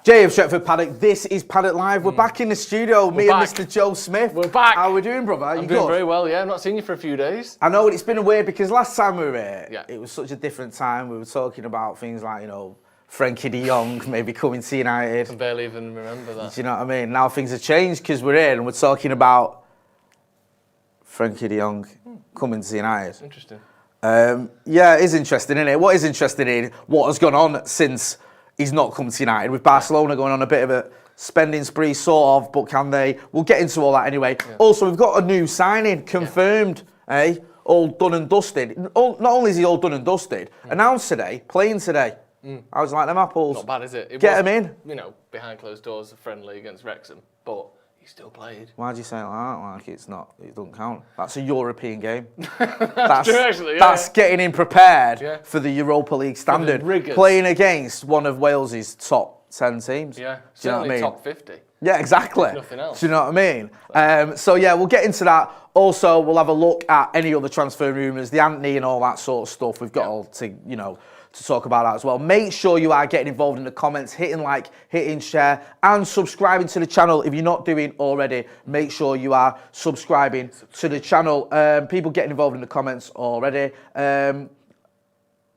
Jay of Stretford, Paddock. This is Paddock Live. We're back in the studio. Me and Mr. Joe Smith. We're back. How are we doing, brother? I'm doing very well, yeah. I've not seen you for a few days. I know, it's been weird because last time we were here, it was such a different time. We were talking about things like, you know, Frenkie de Jong maybe coming to United. I can barely even remember that. Do you know what I mean? Now things have changed because we're here and we're talking about Frenkie de Jong coming to United. Interesting. Yeah, it is interesting, isn't it? What is interesting in what has gone on since he's not come to United, with Barcelona going on a bit of a spending spree, sort of, but can they? We'll get into all that anyway. Yeah. Also, we've got a new signing confirmed, all done and dusted. Not only is he all done and dusted, announced today, playing today. I was like, them apples. Not bad, is it? Get him in. You know, behind closed doors, a friendly against Wrexham, but he still played. Why do you say it like that? Like it's not, it doesn't count. That's a European game. That's true, actually. That's getting him prepared for the Europa League standard. Playing against one of Wales's top 10 teams. Yeah, do you know what I mean? Top 50. Yeah, exactly. Nothing else. Do you know what I mean? So yeah, we'll get into that. Also, we'll have a look at any other transfer rumours, the Antony and all that sort of stuff. We've got all to, you know, to talk about that as well. Make sure you are getting involved in the comments, hitting like, hitting share, and subscribing to the channel. If you're not doing already, make sure you are subscribing to the channel. People getting involved in the comments already.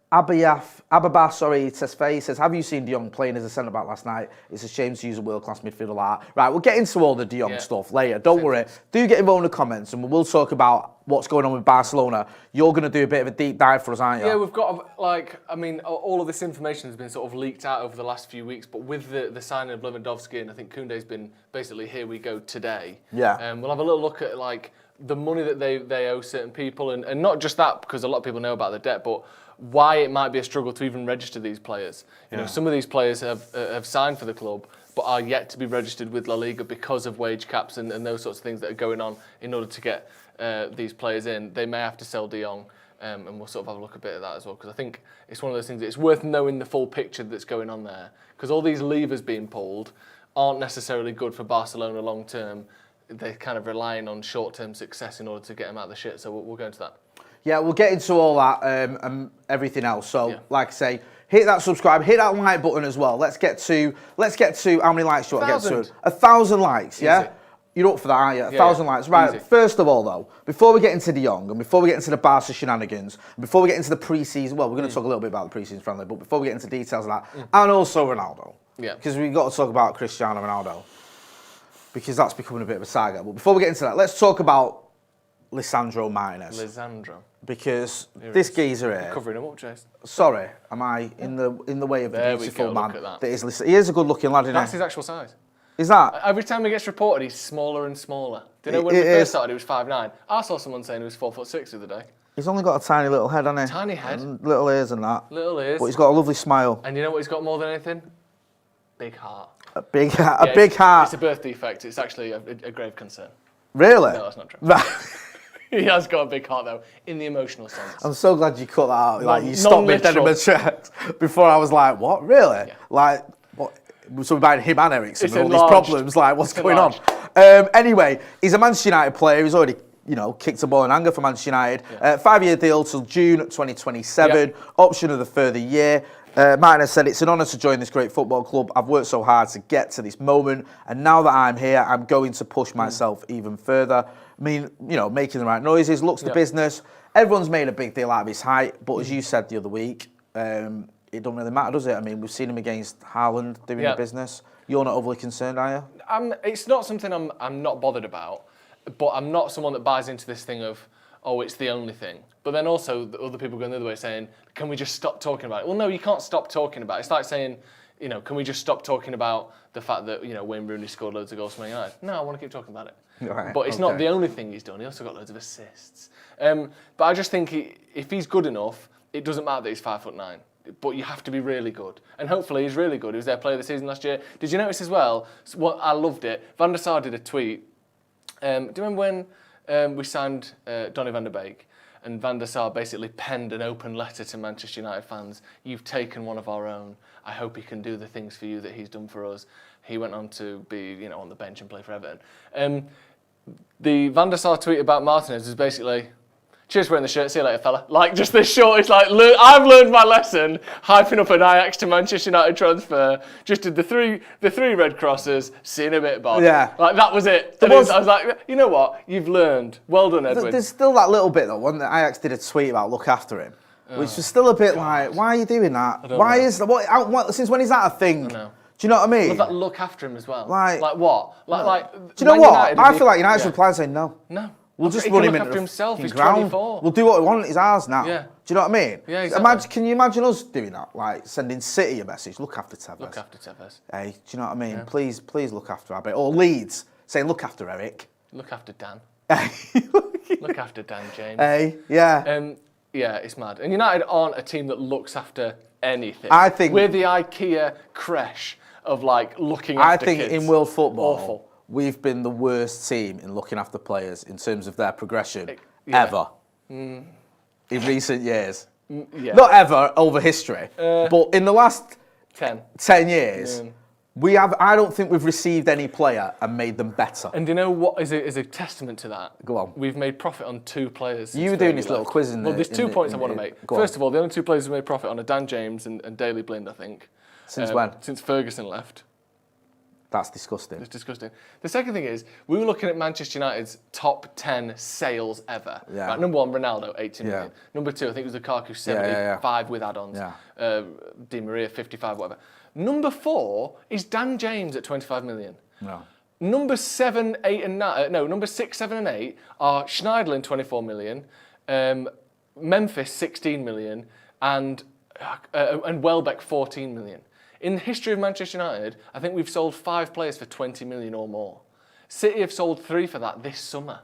Ababa, says, have you seen De Jong playing as a centre-back last night? It's a shame to use a world-class midfielder like that. Right, we'll get into all the De Jong stuff later. Don't worry. Do get involved in the comments, and we'll talk about what's going on with Barcelona. You're going to do a bit of a deep dive for us, aren't you? Yeah, we've got, like, I mean, all of this information has been sort of leaked out over the last few weeks, but with the signing of Lewandowski, and I think Koundé's been basically here we go today. Yeah. We'll have a little look at, like, the money that they owe certain people, and not just that, because a lot of people know about the debt, but why it might be a struggle to even register these players. You know, some of these players have signed for the club, but are yet to be registered with La Liga because of wage caps and those sorts of things that are going on in order to get these players in. They may have to sell De Jong, and we'll sort of have a look a bit at that as well, because I think it's one of those things that it's worth knowing the full picture that's going on there, because all these levers being pulled aren't necessarily good for Barcelona long term. They're kind of relying on short-term success in order to get them out of the shit, so we'll go into that. Yeah, we'll get into all that and everything else. So, like I say, hit that subscribe, hit that like button as well. Let's get to how many likes do you want to get to? 1,000 likes, yeah? Easy. You're up for that, aren't you? 1,000 likes. Right, easy. First of all, though, before we get into De Jong and before we get into the Barca shenanigans, and before we get into the pre-season, well, we're going to talk a little bit about the pre-season friendly, but before we get into details of that, and also Ronaldo, because we've got to talk about Cristiano Ronaldo, because that's becoming a bit of a saga. But before we get into that, let's talk about Lisandro Martinez. Because this geezer here. You're covering him up, Chase. Sorry, am I in the way of the beautiful man that is? He is a good-looking lad, isn't he? That's his actual size. Is that? Every time he gets reported, he's smaller and smaller. Do you know when we first started, he was 5'9"? I saw someone saying he was 4'6" the other day. He's only got a tiny little head, hasn't he? Tiny head. And little ears and that. Little ears. But he's got a lovely smile. And you know what he's got more than anything? Big heart. A big heart. Big heart. It's a birth defect. It's actually a grave concern. Really? No, that's not true. He has got a big heart, though, in the emotional sense. I'm so glad you cut that out. Like, you stopped me dead in my tracks before I was like, what? Really? Yeah. Like, what? So about him and Ericsson and all these problems, like, what's going on? Anyway, he's a Manchester United player. He's already, you know, kicked a ball in anger for Manchester United. 5-year deal till June 2027. Option of the further year. Martin has said, it's an honour to join this great football club. I've worked so hard to get to this moment, and now that I'm here, I'm going to push myself even further. I mean, you know, making the right noises, looks the business. Everyone's made a big deal out of his height, but as you said the other week, it don't really matter, does it? I mean, we've seen him against Haaland doing the business. You're not overly concerned, are you? It's not something I'm not bothered about, but I'm not someone that buys into this thing of, oh, it's the only thing. But then also, the other people going the other way saying, can we just stop talking about it? Well, no, you can't stop talking about it. It's like saying, you know, can we just stop talking about the fact that, you know, Wayne Rooney scored loads of goals for Man United? No, I want to keep talking about it. Right, but it's not the only thing he's done. He also got loads of assists. But I just think if he's good enough, it doesn't matter that he's 5'9". But you have to be really good. And hopefully he's really good. He was their player of the season last year. Did you notice as well, I loved it, Van der Sar did a tweet. Do you remember when we signed Donny van der Beek? And Van der Sar basically penned an open letter to Manchester United fans. You've taken one of our own. I hope he can do the things for you that he's done for us. He went on to be, you know, on the bench and play for Everton. The Van der Sar tweet about Martinez is basically, cheers for wearing the shirt, see you later, fella. Like, just this short, it's like, I've learned my lesson, hyping up an Ajax to Manchester United transfer, just did the three red crosses, see you in a bit, Bob. Yeah. Like, that was it. I was like, you know what, you've learned. Well done, Edwin. There's still that little bit, though, one that Ajax did a tweet about look after him, which was still a bit like, why are you doing that? Why is that? What, since when is that a thing? I know. Do you know what I mean? Love that look after him as well. Like what? Like, do you know what? I feel like United's replying saying no. No. We'll just run him into himself. He's ground. 24. We'll do what we want. It's ours now. Yeah. Do you know what I mean? Yeah, exactly. Can you imagine us doing that? Like sending City a message, look after Tevez. Look after Tevez. Hey, do you know what I mean? Yeah. Please look after Abby. Or Leeds saying look after Eric. Look after Dan. Hey. Look after Dan James. Hey, yeah. Yeah, it's mad. And United aren't a team that looks after anything. I think we're the IKEA creche of like looking after kids. I think in world football, awful. We've been the worst team in looking after players in terms of their progression ever in recent years. Yeah. Not ever over history, but in the last 10 years, I don't think we've received any player and made them better. And do you know what is a testament to that? Go on. We've made profit on 2 players. You were doing this little quiz in Well, there's 2 points I want to make. First of all, the only 2 players who made profit on are Dan James and Daley Blind, I think. Since when? Since Ferguson left. That's disgusting. It's disgusting. The second thing is, we were looking at Manchester United's top 10 sales ever. Yeah. Right, number 1, Ronaldo, 80 million. Number 2, I think it was Lukaku, 75 with add-ons. Yeah. Di Maria, 55, whatever. Number 4 is Dan James at 25 million. No. Number 7, 8 and 9, number 6, 7 and 8 are Schneiderlin, 24 million, Memphis, 16 million, and Welbeck, 14 million. In the history of Manchester United, I think we've sold 5 players for 20 million or more. City have sold 3 for that this summer.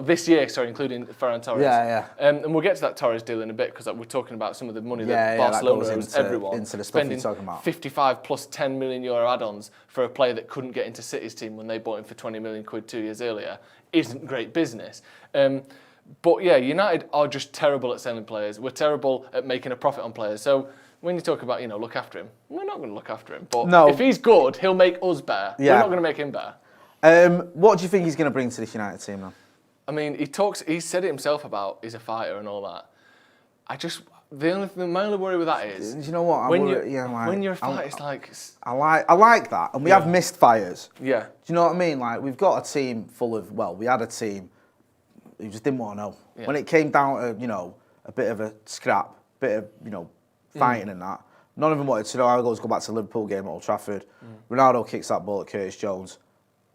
This year, sorry, including Ferran Torres. Yeah. And we'll get to that Torres deal in a bit because we're talking about some of the money that Barcelona owes everyone. Into the stuff spending you're talking about. 55 plus 10 million euro add-ons for a player that couldn't get into City's team when they bought him for 20 million quid 2 years earlier isn't great business. But yeah, United are just terrible at selling players. We're terrible at making a profit on players. So when you talk about, look after him, we're not going to look after him. But if he's good, he'll make us better. Yeah. We're not going to make him better. What do you think he's going to bring to this United team, then? I mean, he said it himself about he's a fighter and all that. My only worry with that is, do you know what? When you're a fighter, it's like I like that, and we have missed fires. Yeah. Do you know what I mean? Like we've got a team full of we had a team who just didn't want to know. Yeah. When it came down to a bit of a scrap, bit of fighting and that, none of them wanted to know. I always go back to the Liverpool game at Old Trafford. Ronaldo kicks that ball at Curtis Jones.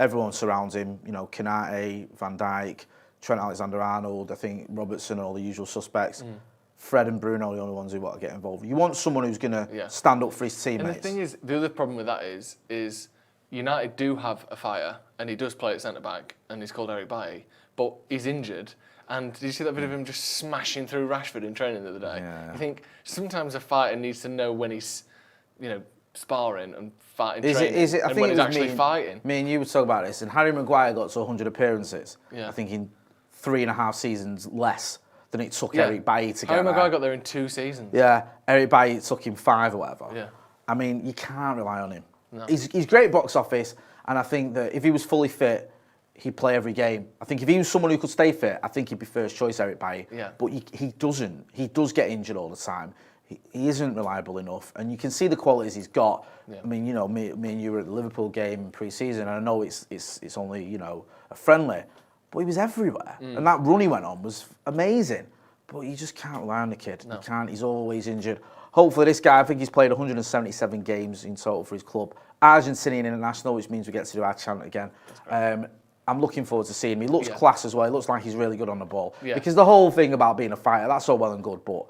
Everyone surrounds him. Konate, Van Dijk, Trent Alexander-Arnold, I think Robertson, all the usual suspects. Fred and Bruno are the only ones who want to get involved. You want someone who's going to stand up for his teammates. And the thing is, the other problem with that is United do have a fighter, and he does play at centre-back, and he's called Eric Bailly, but he's injured. And did you see that video of him just smashing through Rashford in training the other day? Yeah. I think sometimes a fighter needs to know when he's, sparring and fighting training, and when he's actually fighting. Me and you were talking about this, and Harry Maguire got to 100 appearances. Yeah. I think in 3.5 seasons less than it took Eric Bailly to get Harry Maguire got there in 2 seasons. Yeah, Eric Bailly took him 5 or whatever. Yeah. I mean, you can't rely on him. No. He's great box office, and I think that if he was fully fit, he'd play every game. I think if he was someone who could stay fit, I think he'd be first choice, Eric Bailly. Yeah. But he doesn't. He does get injured all the time. He isn't reliable enough, and you can see the qualities he's got. Yeah. I mean, me and you were at the Liverpool game pre-season, and I know it's only a friendly, but he was everywhere, and that run he went on was amazing. But you just can't rely on the kid. No. You can't. He's always injured. Hopefully, this guy, I think he's played 177 games in total for his club. Argentinian international, which means we get to do our chant again. I'm looking forward to seeing him. He looks class as well. He looks like he's really good on the ball. Yeah. Because the whole thing about being a fighter, that's all well and good, but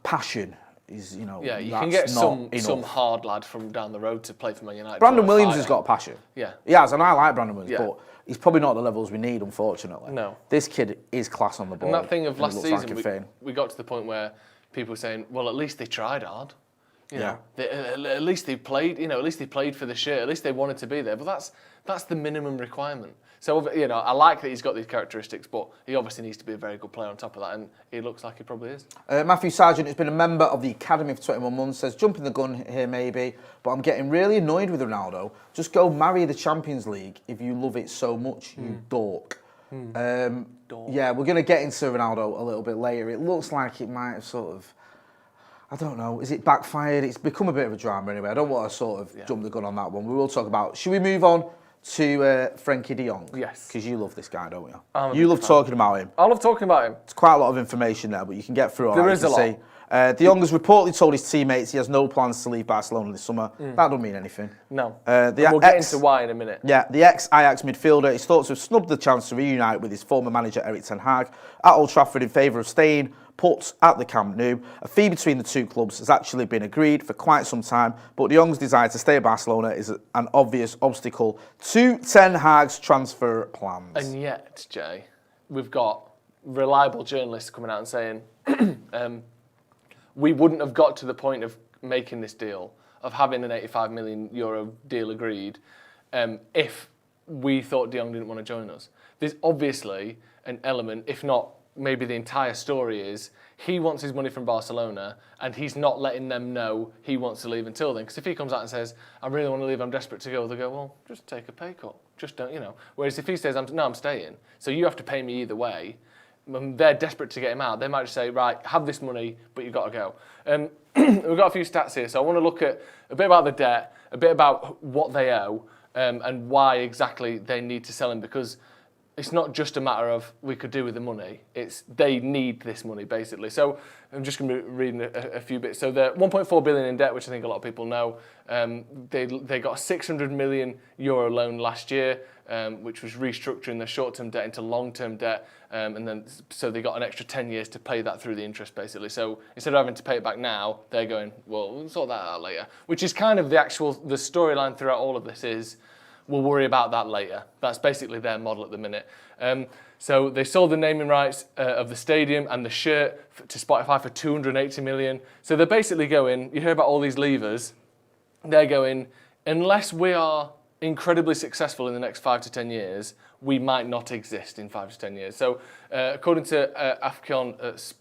passion is, you can get some hard lad from down the road to play for Man United. Brandon Williams has got passion. Yeah. He has, and I like Brandon Williams, but he's probably not the levels we need, unfortunately. No. This kid is class on the ball. And that thing of last season, we got to the point where people were saying, well, at least they tried hard. At least they played, at least they played for the shirt, at least they wanted to be there. But that's the minimum requirement. So, I like that he's got these characteristics, but he obviously needs to be a very good player on top of that, and he looks like he probably is. Matthew Sargent has been a member of the Academy for 21 months, says, jumping the gun here maybe, but I'm getting really annoyed with Ronaldo. Just go marry the Champions League if you love it so much, you dork. Yeah, we're going to get into Ronaldo a little bit later. It looks like it might have sort of, I don't know, is it backfired? It's become a bit of a drama anyway. I don't want to sort of jump the gun on that one. We will talk about, should we move on to Frenkie de Jong? Yes. Because you love this guy, don't you? You love talking about him. I love talking about him. It's quite a lot of information there, but you can get through all There right, is a lot. De Jong has reportedly told his teammates he has no plans to leave Barcelona this summer. That doesn't mean anything. No. We'll get into why in a minute. Yeah, the ex-Ajax midfielder is thought to have snubbed the chance to reunite with his former manager Erik ten Hag at Old Trafford in favour of staying put at the Camp Nou. A fee between the two clubs has actually been agreed for quite some time, but De Jong's desire to stay at Barcelona is an obvious obstacle to ten Hag's transfer plans. And yet, Jay, we've got reliable journalists coming out and saying we wouldn't have got to the point of making this deal, of having an €85 million deal agreed, if we thought De Jong didn't want to join us. There's obviously an element, if not maybe the entire story is, he wants his money from Barcelona and he's not letting them know he wants to leave until then. Because if he comes out and says, I really want to leave, I'm desperate to go, they'll go, well, just take a pay cut. Just don't, you know. Whereas if he says, no, I'm staying, so you have to pay me either way, they're desperate to get him out. They might just say, right, have this money, but you've got to go. We've got a few stats here, so I want to look at a bit about the debt, a bit about what they owe, and why exactly they need to sell him, because it's not just a matter of we could do with the money, it's they need this money, basically. So I'm just going to be reading a few bits. So they're 1.4 billion in debt, which I think a lot of people know. They got a 600 million euro loan last year, which was restructuring their short-term debt into long-term debt, and then so they got an extra 10 years to pay that through the interest, basically. So instead of having to pay it back now, they're going, well, we'll sort that out later, which is kind of the storyline throughout all of this is, we'll worry about that later. That's basically their model at the minute. So they sold the naming rights of the stadium and the shirt to Spotify for 280 million. So they're basically going, you hear about all these levers, they're going, unless we are incredibly successful in the next 5 to 10 years, we might not exist in 5 to 10 years. So according to Afcon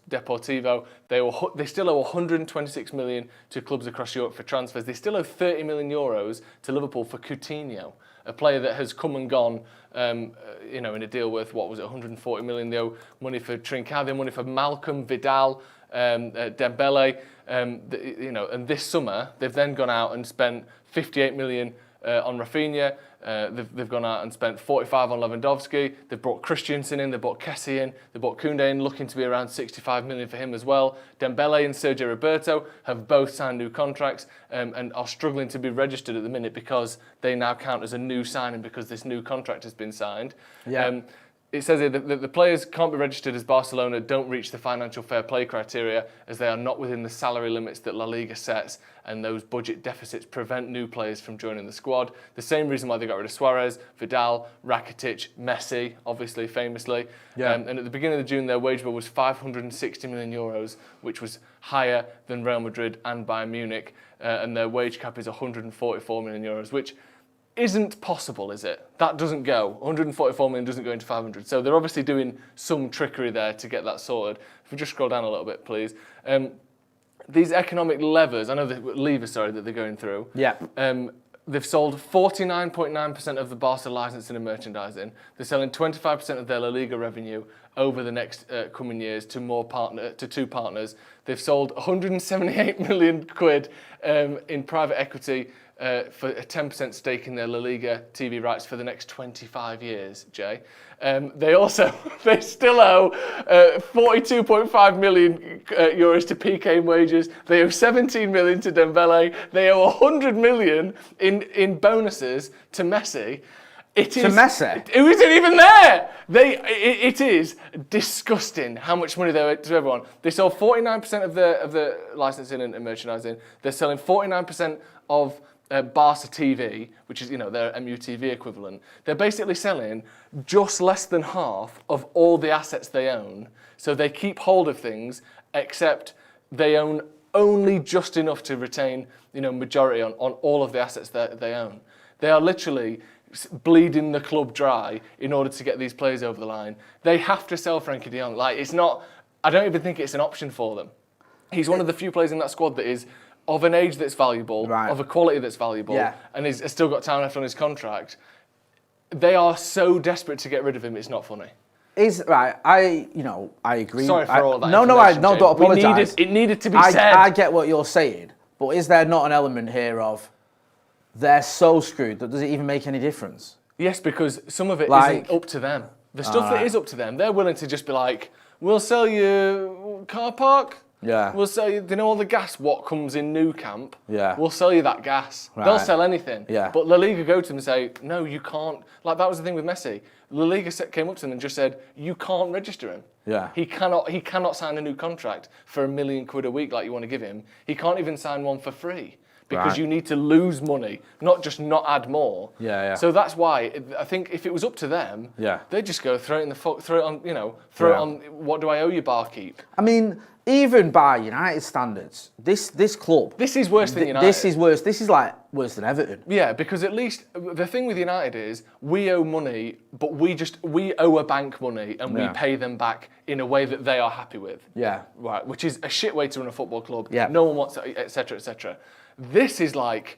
Deportivo, they still owe 126 million to clubs across Europe for transfers. They still owe 30 million euros to Liverpool for Coutinho, a player that has come and gone, in a deal worth, 140 million. They owe money for Trincao, they owe money for Malcolm, Vidal, Dembele, and this summer they've then gone out and spent 58 million on Rafinha. They've gone out and spent 45 on Lewandowski. They've brought Christensen in, they brought Kessie in, they brought Koundé in, looking to be around 65 million for him as well. Dembele and Sergio Roberto have both signed new contracts and are struggling to be registered at the minute because they now count as a new signing because this new contract has been signed. Yeah. It says here that the players can't be registered as Barcelona don't reach the financial fair play criteria as they are not within the salary limits that La Liga sets, and those budget deficits prevent new players from joining the squad. The same reason why they got rid of Suarez, Vidal, Rakitic, Messi, obviously, famously. Yeah. And at the beginning of June, their wage bill was 560 million euros, which was higher than Real Madrid and Bayern Munich, and their wage cap is 144 million euros, which isn't possible, is it? That doesn't go. 144 million doesn't go into 500. So they're obviously doing some trickery there to get that sorted. If we just scroll down a little bit, please. These economic levers, that they're going through. Yeah. They've sold 49.9% of the Barca licensing and merchandising. They're selling 25% of their La Liga revenue over the next coming years to two partners. They've sold 178 million quid in private equity for a 10% stake in their La Liga TV rights for the next 25 years, Jay. They still owe 42.5 million euros to PK in wages. They owe 17 million to Dembele. They owe 100 million in bonuses to Messi. Messi? Who isn't even there? It is disgusting how much money they owe to everyone. They sold 49% of the licensing and merchandising. They're selling 49% of Barca TV, which is, their MUTV equivalent. They're basically selling just less than half of all the assets they own. So they keep hold of things, except they own only just enough to retain, majority on all of the assets that they own. They are literally bleeding the club dry in order to get these players over the line. They have to sell Frenkie de Jong. I don't even think it's an option for them. He's one of the few players in that squad that is of an age that's valuable, of a quality that's valuable, and has still got time left on his contract. they are so desperate to get rid of him, it's not funny. I agree. Sorry for all that. No, don't apologise. It needed to be said. I get what you're saying, but is there not an element here of they're so screwed that does it even make any difference? Yes, because some of it isn't up to them. The stuff that is up to them, they're willing to just be like, we'll sell you car park. Yeah. We'll sell you, all the gas, what comes in Nou Camp? Yeah. We'll sell you that gas. Right. They'll sell anything. Yeah. But La Liga go to them and say, no, you can't. Like, that was the thing with Messi. La Liga came up to them and just said, you can't register him. Yeah. He cannot sign a new contract for £1 million a week like you want to give him. He can't even sign one for free. Because you need to lose money, not just not add more. Yeah. So that's why I think if it was up to them, they'd just go throw it on. What do I owe you, barkeep? I mean, even by United standards, this club. This is worse than United. This is worse. This is like worse than Everton. Yeah, because at least the thing with United is we owe money, but we owe a bank money and we pay them back in a way that they are happy with. Yeah. Right, which is a shit way to run a football club. Yeah. No one wants it, etc., etc. This is like,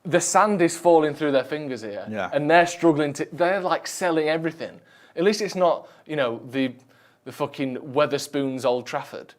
the sand is falling through their fingers here. Yeah. And they're struggling they're like selling everything. At least it's not, the fucking Weatherspoons Old Trafford.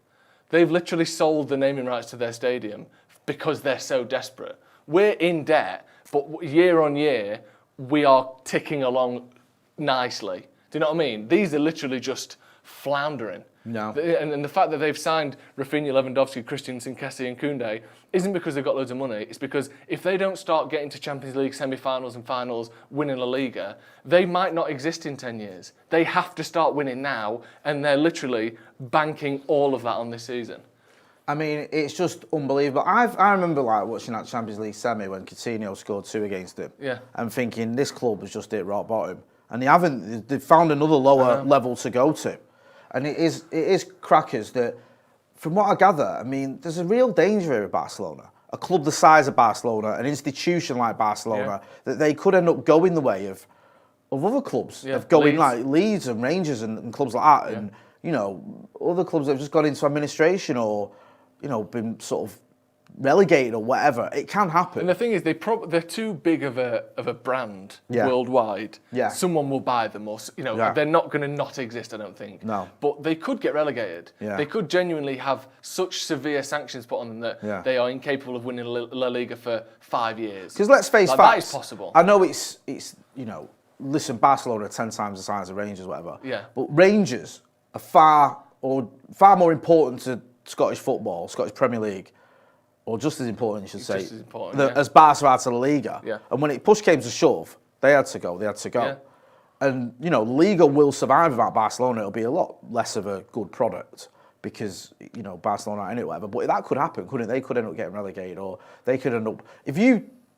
They've literally sold the naming rights to their stadium because they're so desperate. We're in debt, but year on year, we are ticking along nicely. Do you know what I mean? These are literally just floundering. No. And the fact that they've signed Rafinha, Lewandowski, Christensen, Kessie and Koundé isn't because they've got loads of money. It's because if they don't start getting to Champions League semi-finals and finals, winning La Liga, they might not exist in 10 years. They have to start winning now, and they're literally banking all of that on this season. I mean, it's just unbelievable. I remember watching that Champions League semi when Coutinho scored 2 against him. Yeah. And thinking this club has just hit rock bottom. And they've found another lower level to go to. And it is crackers that, from what I gather, I mean, there's a real danger here with Barcelona. A club the size of Barcelona, an institution like Barcelona, that they could end up going the way of other clubs, of going Leeds. like Leeds and Rangers and clubs like that. And, other clubs that have just gone into administration or, been sort of relegated or whatever. It can happen. And the thing is, they're too big of a brand worldwide. Yeah. Someone will buy them, or they're not going to not exist. I don't think. No. But they could get relegated. Yeah. They could genuinely have such severe sanctions put on them that they are incapable of winning La Liga for 5 years. Because let's face facts. That is possible. I know it's listen, Barcelona are 10 times the size of Rangers, whatever. Yeah. But Rangers are far more important to Scottish football, Scottish Premier League. Or just as important, you should say, just as important, as Barca are to La Liga. Yeah. And when push came to shove, they had to go. Yeah. And, Liga will survive without Barcelona. It'll be a lot less of a good product because, Barcelona are in it, whatever. But that could happen, couldn't it? They could end up getting relegated, or they could end up... If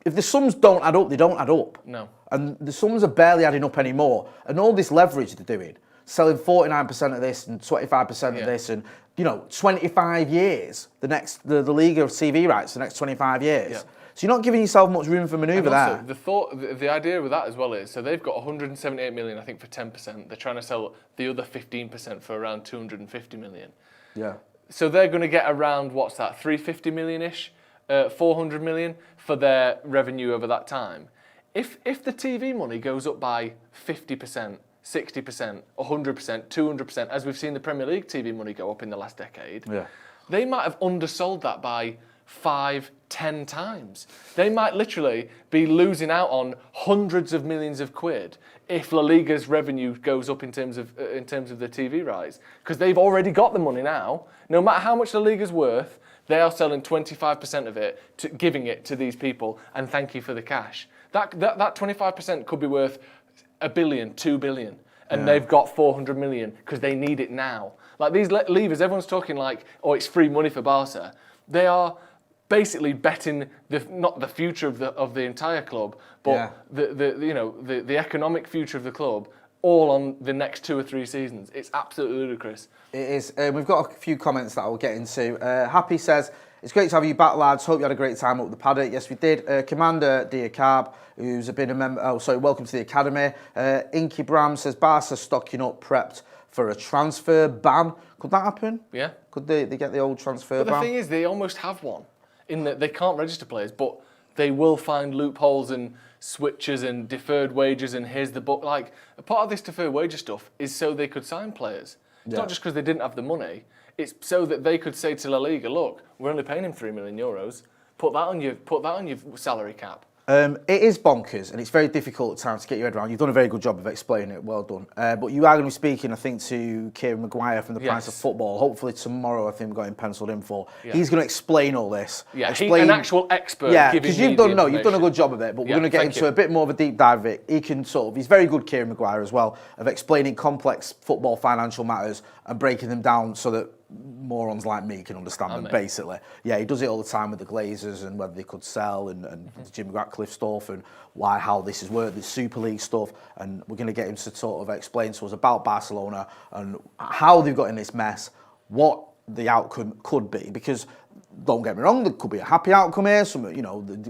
the sums don't add up, they don't add up. No. And the sums are barely adding up anymore. And all this leverage they're doing, selling 49% of this and 25% of this and... 25 years, the Liga of TV rights, the next 25 years. Yeah. So you're not giving yourself much room for manoeuvre there. The idea with that as well is, so they've got 178 million, I think, for 10%. They're trying to sell the other 15% for around 250 million. Yeah. So they're going to get around, 350 million-ish, 400 million for their revenue over that time. If the TV money goes up by 50%, 60%, 100%, 200%, as we've seen the Premier League TV money go up in the last decade, they might have undersold that by 5-10 times. They might literally be losing out on hundreds of millions of quid if La Liga's revenue goes up in terms of the TV rights, because they've already got the money now. No matter how much La Liga's worth, they are selling 25% of it, giving it to these people, and thank you for the cash. That 25% could be worth $1 billion, $2 billion, and they've got 400 million because they need it now. Like these levers, everyone's talking like, it's free money for Barca. They are basically betting not the future of the entire club, but the economic future of the club, all on the next 2 or 3 seasons. It's absolutely ludicrous. It is. We've got a few comments that I'll get into. Happy says, it's great to have you back, lads. Hope you had a great time up the Paddock. Yes, we did. Commander Diakab, who's been a member... welcome to the Academy. Inky Bram says, Barca stocking up, prepped for a transfer ban. Could that happen? Yeah. Could they get the old transfer ban? But the thing is, they almost have one, in that they can't register players, but they will find loopholes and switches and deferred wages and here's the book. Like, a part of this deferred wages stuff is so they could sign players. It's not just because they didn't have the money. It's so that they could say to La Liga, look, we're only paying him €3 million. Put that on your salary cap. It is bonkers, and it's very difficult at times to get your head around. You've done a very good job of explaining it. Well done. But you are going to be speaking, I think, to Kieran Maguire from the Price of Football. Hopefully tomorrow, I think we've got him penciled in for. Yeah. He's going to explain all this. Yeah, an actual expert. Yeah, because you've done a good job of it. But we're going to get into a bit more of a deep dive of it. He's very good, Kieran Maguire, as well, of explaining complex football financial matters and breaking them down so that morons like me can understand them, basically. Yeah, he does it all the time with the Glazers and whether they could sell and Jim Ratcliffe stuff and how this has worked, the Super League stuff. And we're going to get him to sort of explain to us about Barcelona and how they've got in this mess, what the outcome could be. Because don't get me wrong, there could be a happy outcome here.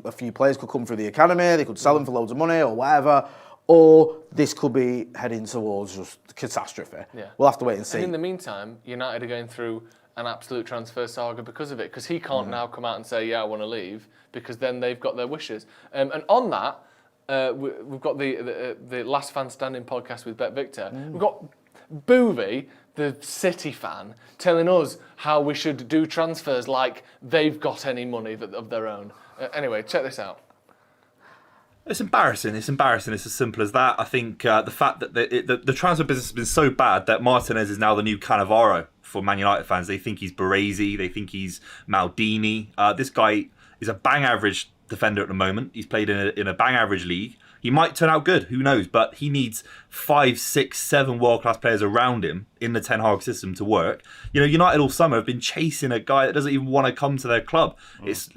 A few players could come through the academy, they could sell them for loads of money or whatever. Or this could be heading towards just catastrophe. Yeah. We'll have to wait and see. And in the meantime, United are going through an absolute transfer saga because of it. Because he can't now come out and say, yeah, I want to leave, because then they've got their wishes. And on that, we've got the Last Fan Standing podcast with BetVictor. We've got Boovie, the City fan, telling us how we should do transfers like they've got any money of their own. Anyway, check this out. It's embarrassing. It's as simple as that. I think the fact that the transfer business has been so bad that Martinez is now the new Cannavaro for Man United fans. They think he's Baresi. They think he's Maldini. This guy is a bang average defender at the moment. He's played in a bang average league. He might turn out good, who knows? But he needs 5, 6, 7 world-class players around him in the Ten Hag system to work. United all summer have been chasing a guy that doesn't even want to come to their club. It's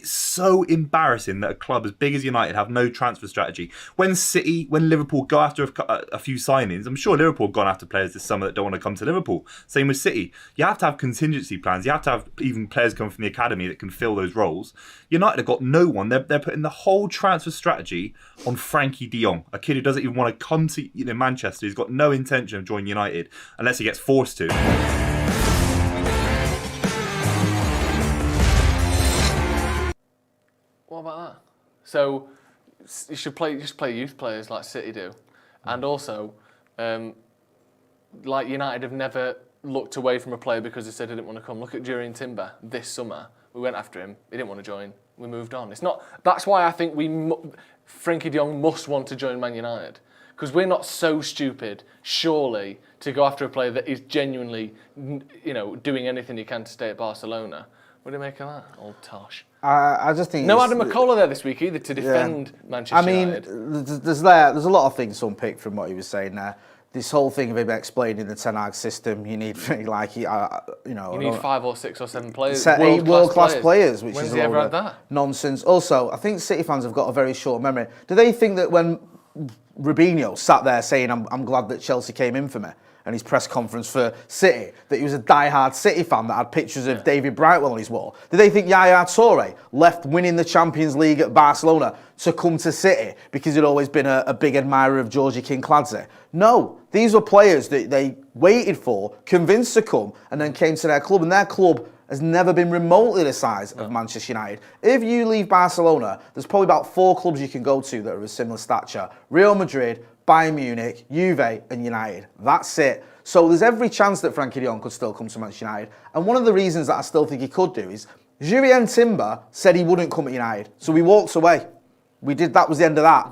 so embarrassing that a club as big as United have no transfer strategy. When Liverpool go after a few signings, I'm sure Liverpool have gone after players this summer that don't want to come to Liverpool. Same with City. You have to have contingency plans. You have to have even players come from the academy that can fill those roles. United have got no one. They're putting the whole transfer strategy on Frenkie de Jong, a kid who doesn't even want to come to Manchester. He's got no intention of joining United unless he gets forced to. What about that? So you should just play youth players like City do, and also like United have never looked away from a player because they said he didn't want to come. Look at Jurrien Timber this summer. We went after him. He didn't want to join. We moved on. It's not. That's why I think Frenkie de Jong must want to join Man United, because we're not so stupid, surely, to go after a player that is genuinely, doing anything he can to stay at Barcelona. What do you make of that, old tosh? I just think no Adam McCullough there this week either to defend Manchester United. There's a lot of things to unpick from what he was saying there. This whole thing of him explaining the Ten Hag system, you need you need 5 or 6 or 7 players, world-class players, which When's is he ever had that? Nonsense. Also, I think City fans have got a very short memory. Do they think that when Robinho sat there saying, I'm glad that Chelsea came in for me, and his press conference for City, that he was a die-hard City fan that had pictures of David Brightwell on his wall? Did they think Yaya Toure left winning the Champions League at Barcelona to come to City because he'd always been a big admirer of Georgie Kinkladze? No, these were players that they waited for, convinced to come, and then came to their club, and their club has never been remotely the size of Manchester United. If you leave Barcelona, there's probably about 4 clubs you can go to that are of a similar stature. Real Madrid, Bayern Munich, Juve and United. That's it. So there's every chance that Frenkie de Jong could still come to Manchester United. And one of the reasons that I still think he could do is Jurrien Timber said he wouldn't come at United. So we walked away. That was the end of that.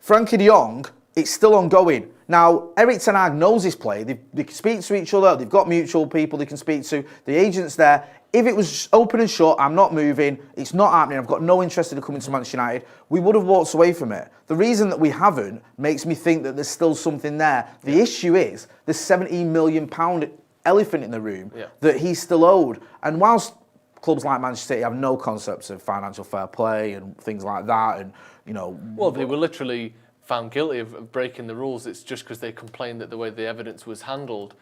Frenkie de Jong, it's still ongoing. Now, Erik ten Hag knows his play. They can speak to each other. They've got mutual people they can speak to. The agent's there. If it was open and shut, I'm not moving, it's not happening, I've got no interest in coming to Manchester United, we would have walked away from it. The reason that we haven't makes me think that there's still something there. The issue is the £17 million elephant in the room that he's still owed. And whilst clubs like Manchester City have no concepts of financial fair play and things like that, and well, they were literally found guilty of breaking the rules. It's just because they complained that the way the evidence was handled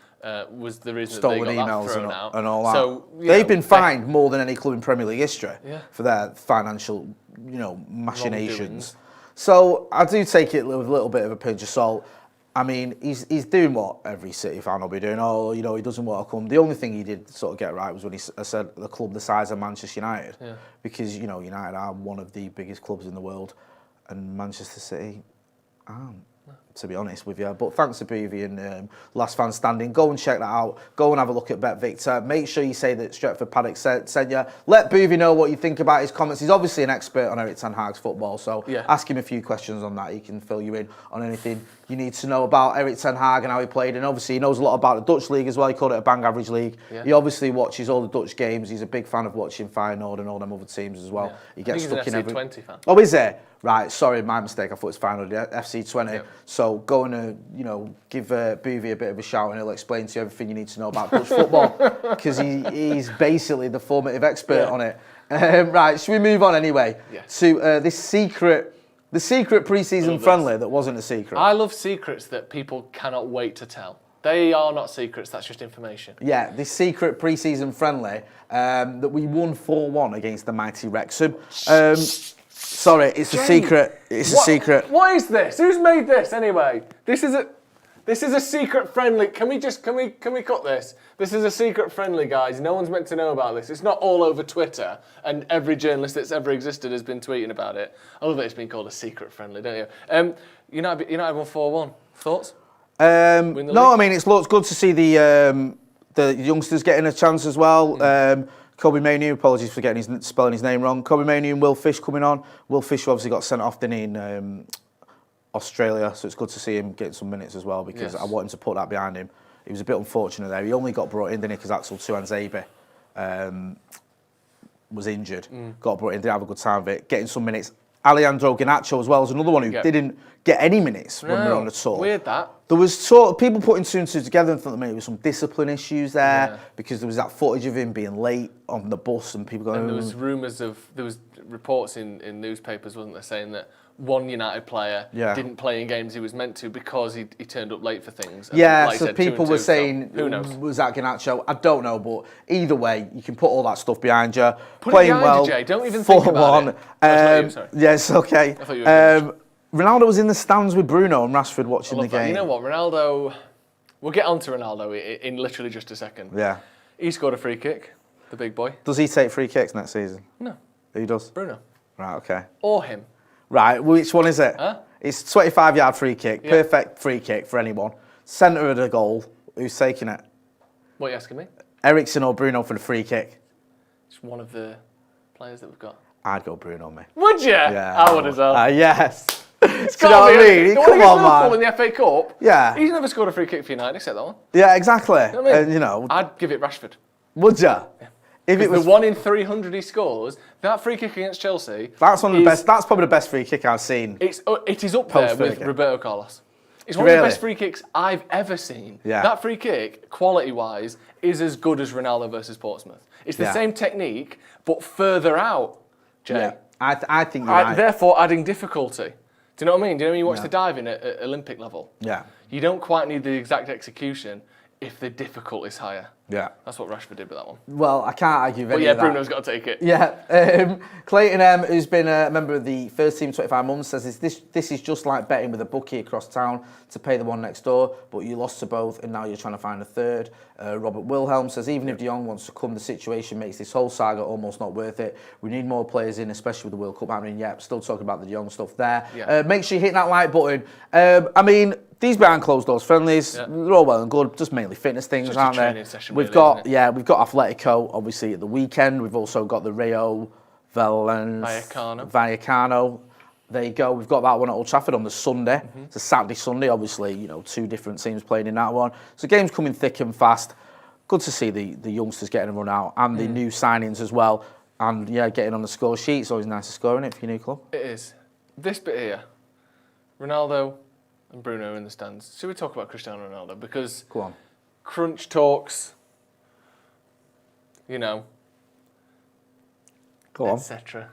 was the reason that they got emails that thrown out. And all that. So, they've been fined more than any club in Premier League history for their financial, machinations. So I do take it with a little bit of a pinch of salt. I mean, he's doing what every City fan will be doing. Oh, you know, he doesn't want to come. The only thing he did sort of get right was when he said the club the size of Manchester United. Yeah. Because, you know, United are one of the biggest clubs in the world and Manchester City aren't, to be honest with you. But thanks to Boovy and Last Fan Standing. Go and check that out. Go and have a look at BetVictor. Make sure you say that Stretford Paddock sent you. Let Boovy know what you think about his comments. He's obviously an expert on Erik ten Hag's football, so ask him a few questions on that. He can fill you in on anything you need to know about Erik ten Hag and how he played. And obviously he knows a lot about the Dutch league as well. He called it a bang average league. Yeah. He obviously watches all the Dutch games. He's a big fan of watching Feyenoord and all them other teams as well. Yeah. He gets stuck in every... FC20 fan. Oh, is there? Right, sorry, my mistake. I thought it was Feyenoord, FC20. Yep. So go and, you know, give Boovy a bit of a shout and he'll explain to you everything you need to know about Dutch football because he's basically the formative expert on it. Right, should we move on anyway to the secret pre-season friendly that wasn't a secret? I love secrets that people cannot wait to tell. They are not secrets, that's just information. Yeah, this secret pre-season friendly that we won 4-1 against the mighty Wrexham. Sorry, it's a secret. It's a secret. What is this? Who's made this anyway? This is a secret friendly. Can we cut this? This is a secret friendly, guys. No one's meant to know about this. It's not all over Twitter, and every journalist that's ever existed has been tweeting about it. I love that it's been called a secret friendly, don't you? United won 4-1. Thoughts? No, I mean it's good to see the youngsters getting a chance as well. Kobe Mainoo, apologies for spelling his name wrong. Kobe Mainoo and Will Fish coming on. Will Fish obviously got sent off, didn't he, in Australia, so it's good to see him getting some minutes as well because I want him to put that behind him. He was a bit unfortunate there. He only got brought in, didn't he, because Axel Tuanzebe was injured. Got brought in, didn't have a good time of it. Getting some minutes. Alejandro Garnacho as well as another one who didn't get any minutes when we were on the tour. Weird that. There was sort of people putting two and two together and thought that maybe there was some discipline issues there because there was that footage of him being late on the bus and people going... And there was reports in newspapers, wasn't there, saying that one United player didn't play in games he was meant to because he turned up late for things. Yeah, so people were saying, who knows? Was that Garnacho? I don't know, but either way, you can put all that stuff behind you. Put it behind you, Jay. Don't even think about it. Yes, okay. I thought you were Ronaldo was in the stands with Bruno and Rashford watching the game. You know what, Ronaldo... We'll get on to Ronaldo in literally just a second. Yeah. He scored a free kick, the big boy. Does he take free kicks next season? No. Who does? Bruno. Right, okay. Or him. Right, which one is it? Huh? It's 25-yard free kick, perfect free kick for anyone. Centre of the goal, who's taking it? What are you asking me? Ericsson or Bruno for the free kick? It's one of the players that we've got. I'd go Bruno, mate. Would you? Yeah. I would as well. Yes. It's Do you know what I mean? Come on, man. In the FA Cup. Yeah. He's never scored a free kick for United except that one. Yeah, exactly. You know what I mean? And, you know, I'd give it Rashford. Would you? Yeah. If it was the 1 in 300 he scores, that free kick against Chelsea. That's one of the best. That's probably the best free kick I've seen. It is up there with Roberto Carlos. It's one of the best free kicks I've ever seen. Yeah. That free kick, quality-wise, is as good as Ronaldo versus Portsmouth. It's the same technique, but further out, Jay. Yeah. I think you're right. Therefore, adding difficulty. Do you know what I mean? Do you know when you watch the diving at Olympic level? Yeah. You don't quite need the exact execution if the difficulty is higher. Yeah. That's what Rashford did with that one. Well, I can't argue with any of that. Bruno's got to take it. Yeah. Clayton M, who's been a member of the first team 25 months, says this is just like betting with a bookie across town to pay the one next door, but you lost to both and now you're trying to find a third. Robert Wilhelm says, even if De Jong wants to come, the situation makes this whole saga almost not worth it. We need more players in, especially with the World Cup happening. Yeah, still talking about the De Jong stuff there. Yeah. Make sure you hit that like button. I mean, these behind closed doors friendlies, they're all well and good, just mainly fitness things, aren't they? We've got Atletico obviously at the weekend. We've also got the Rayo Vallecano. There you go. We've got that one at Old Trafford on the Sunday. It's a Saturday, Sunday. Obviously, you know, two different teams playing in that one. So game's coming thick and fast. Good to see the youngsters getting a run out and the new signings as well. And yeah, getting on the score sheet. It's always nice to score in it for your new club. It is. This bit here, Ronaldo and Bruno in the stands. Should we talk about Cristiano Ronaldo? Because go on. Crunch talks, you know, etc.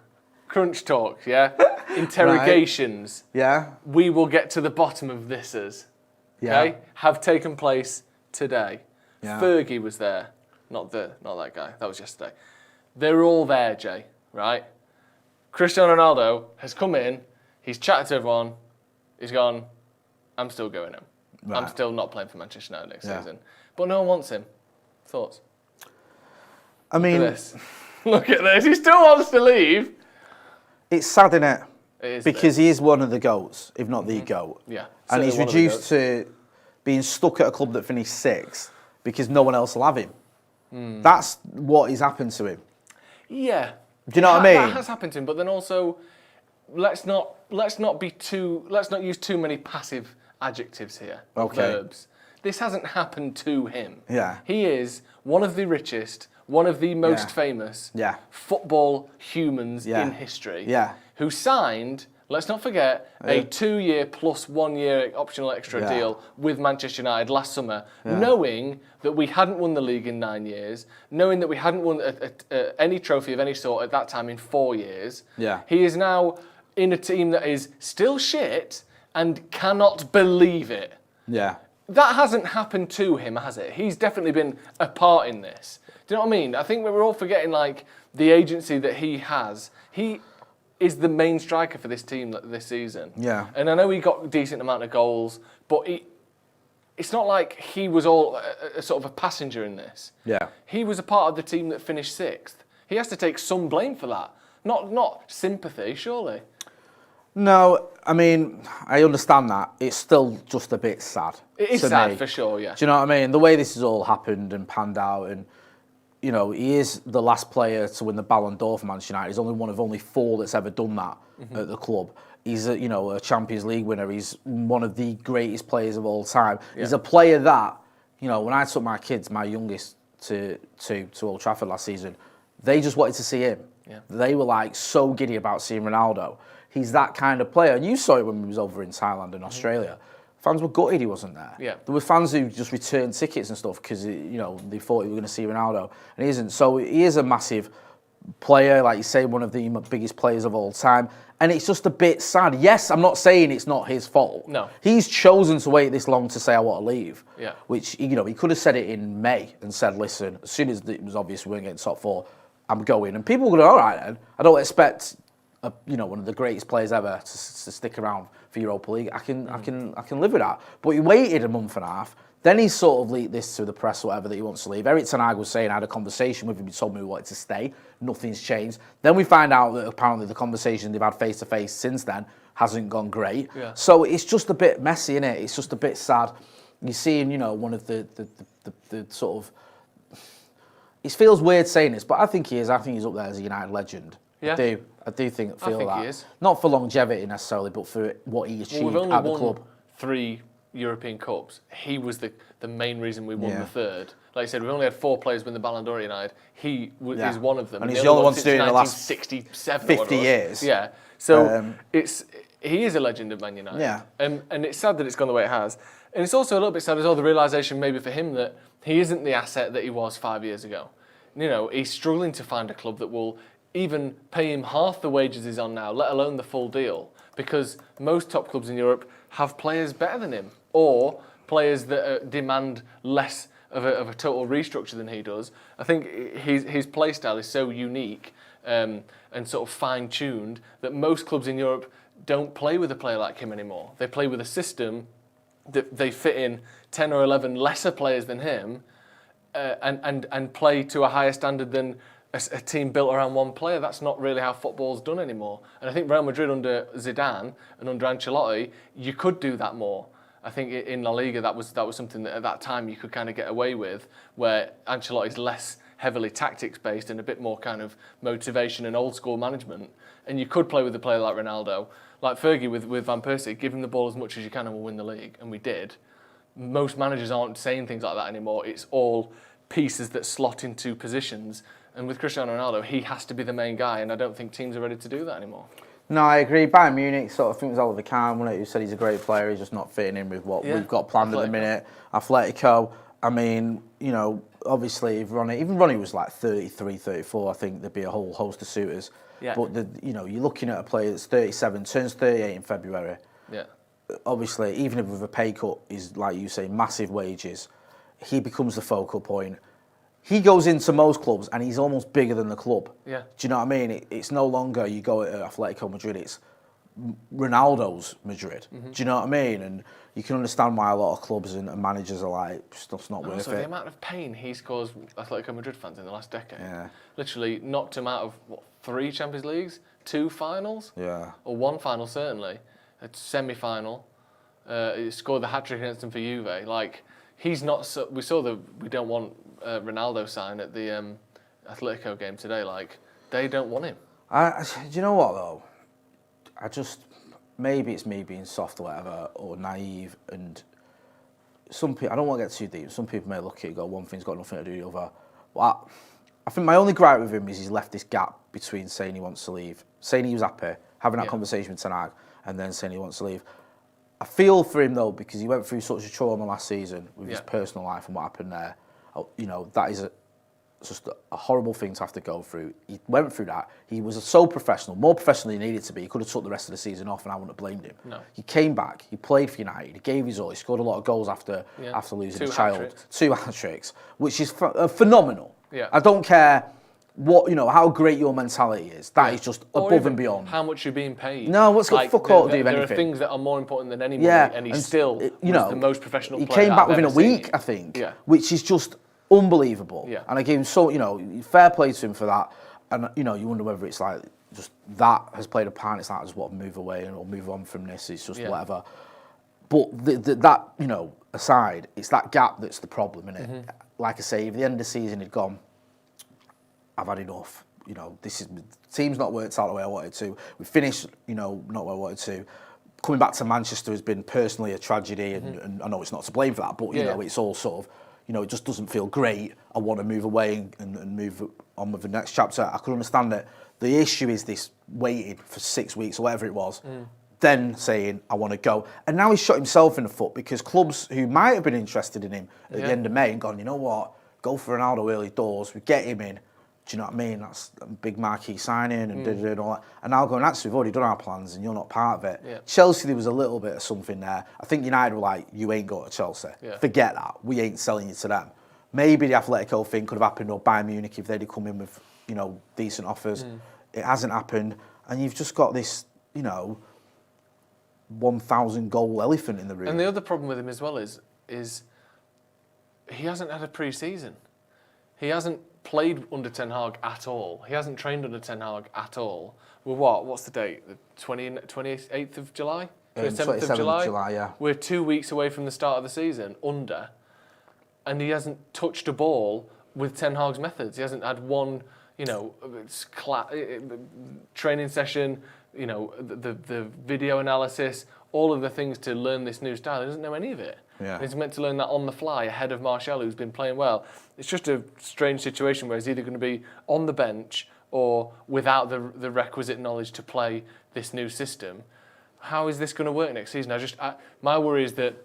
Crunch talks, yeah? Interrogations. Right. Yeah. We will get to the bottom of this okay? Have taken place today. Yeah. Fergie was there. Not that guy. That was yesterday. They're all there, Jay, right? Cristiano Ronaldo has come in, he's chatted to everyone, he's gone, I'm still going home. Right. I'm still not playing for Manchester United next season. But no one wants him. Thoughts? I mean, Look at this. Look at this. He still wants to leave. It's sad, isn't it? It is. Because he is one of the GOATs, if not the GOAT. Yeah. And he's reduced to being stuck at a club that finished 6th because no one else will have him. That's what has happened to him. Yeah. Do you know what I mean? That has happened to him, but then also, let's not use too many passive adjectives here. Verbs. This hasn't happened to him. Yeah. He is one of the richest, one of the most famous football humans in history. Yeah. Who signed, let's not forget, a 2-year plus 1 year optional extra deal with Manchester United last summer, knowing that we hadn't won the league in 9 years, knowing that we hadn't won any trophy of any sort at that time in 4 years. Yeah. He is now in a team that is still shit and cannot believe it. Yeah. That hasn't happened to him, has it? He's definitely been a part in this. Do you know what I mean? I think we're all forgetting the agency that he has. He is the main striker for this team this season. Yeah. And I know he got a decent amount of goals, but it's not like he was all a sort of a passenger in this. Yeah. He was a part of the team that finished 6th. He has to take some blame for that. Not sympathy, surely. No, I mean, I understand that. It's still just a bit sad. It is sad, for sure, yeah. Do you know what I mean? The way this has all happened and panned out, and, you know, he is the last player to win the Ballon d'Or for Manchester United. He's only one of only 4 that's ever done that at the club. He's a Champions League winner. He's one of the greatest players of all time. Yeah. He's a player that, you know, when I took my kids, my youngest, to Old Trafford last season, they just wanted to see him. Yeah. They were so giddy about seeing Ronaldo. He's that kind of player. And you saw it when we was over in Thailand and Australia. Fans were gutted he wasn't there. Yeah. There were fans who just returned tickets and stuff because, you know, they thought they were going to see Ronaldo. And he isn't. So he is a massive player, like you say, one of the biggest players of all time. And it's just a bit sad. Yes, I'm not saying it's not his fault. No. He's chosen to wait this long to say, I want to leave. Yeah. Which, you know, he could have said it in May and said, listen, as soon as it was obvious we weren't getting top 4, I'm going. And people were going, all right then. I don't expect one of the greatest players ever to stick around for Europa League. I can live with that. But he waited a month and a half. Then he sort of leaked this to the press or whatever that he wants to leave. Erik ten Hag was saying I had a conversation with him. He told me he wanted to stay. Nothing's changed. Then we find out that apparently the conversation they've had face to face since then hasn't gone great. Yeah. So it's just a bit messy, isn't it? It's just a bit sad. You're seeing, you know, one of the sort of. It feels weird saying this, but I think he is. I think he's up there as a United legend. Yeah. I do think that. He is. Not for longevity necessarily, but for what he achieved at the club. 3 European Cups. He was the main reason we won the 3rd. Like I said, we only had 4 players win the Ballon d'Or at United. He is one of them. And he's the only one to do it in the last 50 years. Yeah. So he is a legend at Man United. Yeah. And it's sad that it's gone the way it has. And it's also a little bit sad as well, the realisation maybe for him that he isn't the asset that he was 5 years ago. You know, he's struggling to find a club that will even pay him half the wages he's on now, let alone the full deal, because most top clubs in Europe have players better than him, or players that demand less of a total restructure than he does. I think his play style is so unique and sort of fine-tuned that most clubs in Europe don't play with a player like him anymore. They play with a system that they fit in 10 or 11 lesser players than him and play to a higher standard than a team built around one player. That's not really how football's done anymore. And I think Real Madrid under Zidane and under Ancelotti, you could do that more. I think in La Liga that was something that at that time you could kind of get away with, where Ancelotti's less heavily tactics based and a bit more kind of motivation and old school management. And you could play with a player like Ronaldo, like Fergie with Van Persie, give him the ball as much as you can and we'll win the league. And we did. Most managers aren't saying things like that anymore. It's all pieces that slot into positions. And with Cristiano Ronaldo, he has to be the main guy, and I don't think teams are ready to do that anymore. No, I agree. Bayern Munich sort of thinks Oliver Kahn, wasn't it, who said he's a great player, he's just not fitting in with what we've got planned at the minute. Atletico, I mean, you know, obviously if Ronnie was like 33, 34, I think there'd be a whole host of suitors. Yeah. But, you're looking at a player that's 37, turns 38 in February. Yeah. Obviously, even if with a pay cut is, like you say, massive wages, he becomes the focal point. He goes into most clubs and he's almost bigger than the club. Yeah. Do you know what I mean? It's no longer you go at Atletico Madrid, it's Ronaldo's Madrid. Do you know what I mean? And you can understand why a lot of clubs and managers are like, stuff's not worth it. The amount of pain he's caused Atletico Madrid fans in the last decade. Yeah. Literally knocked him out of, 3 Champions Leagues? 2 finals? Yeah. Or 1 final, certainly. A semi-final. He scored the hat-trick against them for Juve. Like, he's not... So, we saw the We Don't Want Ronaldo sign at the Atletico game today. Like, they don't want him. Do you know what, though? Maybe it's me being soft or whatever, or naive, and some people, I don't want to get too deep, some people may look at it and go, one thing's got nothing to do with the other. But I think my only gripe with him is he's left this gap between saying he wants to leave, saying he was happy, having that conversation with Ten Hag, and then saying he wants to leave. I feel for him, though, because he went through such a trauma last season with his personal life and what happened there. You know, that is just a horrible thing to have to go through. He went through that. He was so professional, more professional than he needed to be. He could have took the rest of the season off and I wouldn't have blamed him. No. He came back, he played for United, he gave his all, he scored a lot of goals after losing a child. Hat-tricks. 2 hat-tricks, which is phenomenal. Yeah. I don't care how great your mentality is. That is just above and beyond. How much you're being paid. No, what's got fuck all to do with anything. There are things that are more important than any money, and he's still the most professional player. He came back within a week, I think, which is just unbelievable. Yeah. And I gave him fair play to him for that. And you wonder whether it's like just that has played a part. It's not just move away or move on from this. It's just whatever. But that aside, it's that gap that's the problem, isn't it? Like I say, if at the end of the season he'd gone, I've had enough. The team's not worked out the way I wanted to. We finished, not where I wanted to. Coming back to Manchester has been personally a tragedy, and I know it's not to blame for that, but it's all sort of. It just doesn't feel great. I want to move away and move on with the next chapter. I could understand it. The issue is this waiting for 6 weeks or whatever it was, then saying, I want to go. And now he's shot himself in the foot because clubs who might have been interested in him at the end of May and gone, you know what, go for Ronaldo early doors, we get him in. Do you know what I mean? That's a big marquee signing and all that. And now going, actually, we've already done our plans and you're not part of it. Yeah. Chelsea, there was a little bit of something there. I think United were like, you ain't going to Chelsea. Yeah. Forget that. We ain't selling you to them. Maybe the Atletico thing could have happened, or Bayern Munich if they'd come in with, decent offers. It hasn't happened. And you've just got this, 1,000 goal elephant in the room. And the other problem with him as well is he hasn't had a pre-season. He hasn't played under Ten Hag at all. He hasn't trained under Ten Hag at all. Well, what's the date? The 28th of July? 27th of July? Yeah. We're 2 weeks away from the start of the season, and he hasn't touched a ball with Ten Hag's methods. He hasn't had one, training session, the video analysis, all of the things to learn this new style. He doesn't know any of it. Yeah. He's meant to learn that on the fly ahead of Martial, who's been playing well. It's just a strange situation where he's either going to be on the bench or without the requisite knowledge to play this new system. How is this going to work next season? My worry is that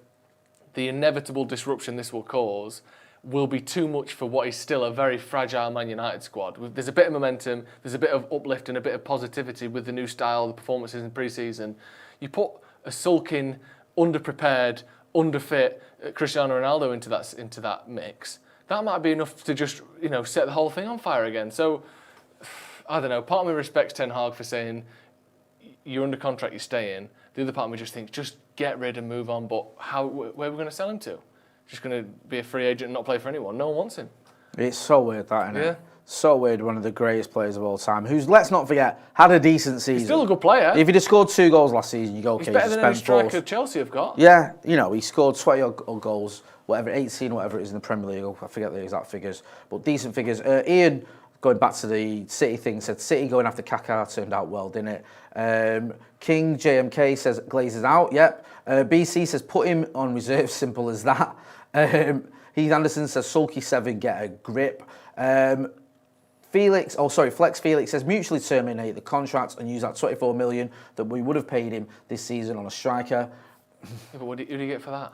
the inevitable disruption this will cause will be too much for what is still a very fragile Man United squad. There's a bit of momentum, there's a bit of uplift and a bit of positivity with the new style, the performances in pre-season. You put a sulking, underprepared, underfit Cristiano Ronaldo into that mix, that might be enough to just set the whole thing on fire again. So I don't know. Part of me respects Ten Hag for saying you're under contract, you stay in. The other part of me just thinks just get rid and move on. But where are we going to sell him to? Just going to be a free agent and not play for anyone? No one wants him. It's so weird, that, isn't it? So weird. One of the greatest players of all time, who's, let's not forget, had a decent season. He's still a good player. If he'd have scored 2 goals last season, you go, okay, he's better than any striker Chelsea have got. Yeah, he scored 20 odd goals, whatever, 18, whatever it is in the Premier League. I forget the exact figures, but decent figures. Ian, going back to the City thing, said City going after Kaká turned out well, didn't it? King JMK says Glazers out. Yep. BC says put him on reserve. Simple as that. Heath Anderson says sulky 7, get a grip. Flex Felix says mutually terminate the contract and use that 24 million that we would have paid him this season on a striker. Yeah, but who do you get for that?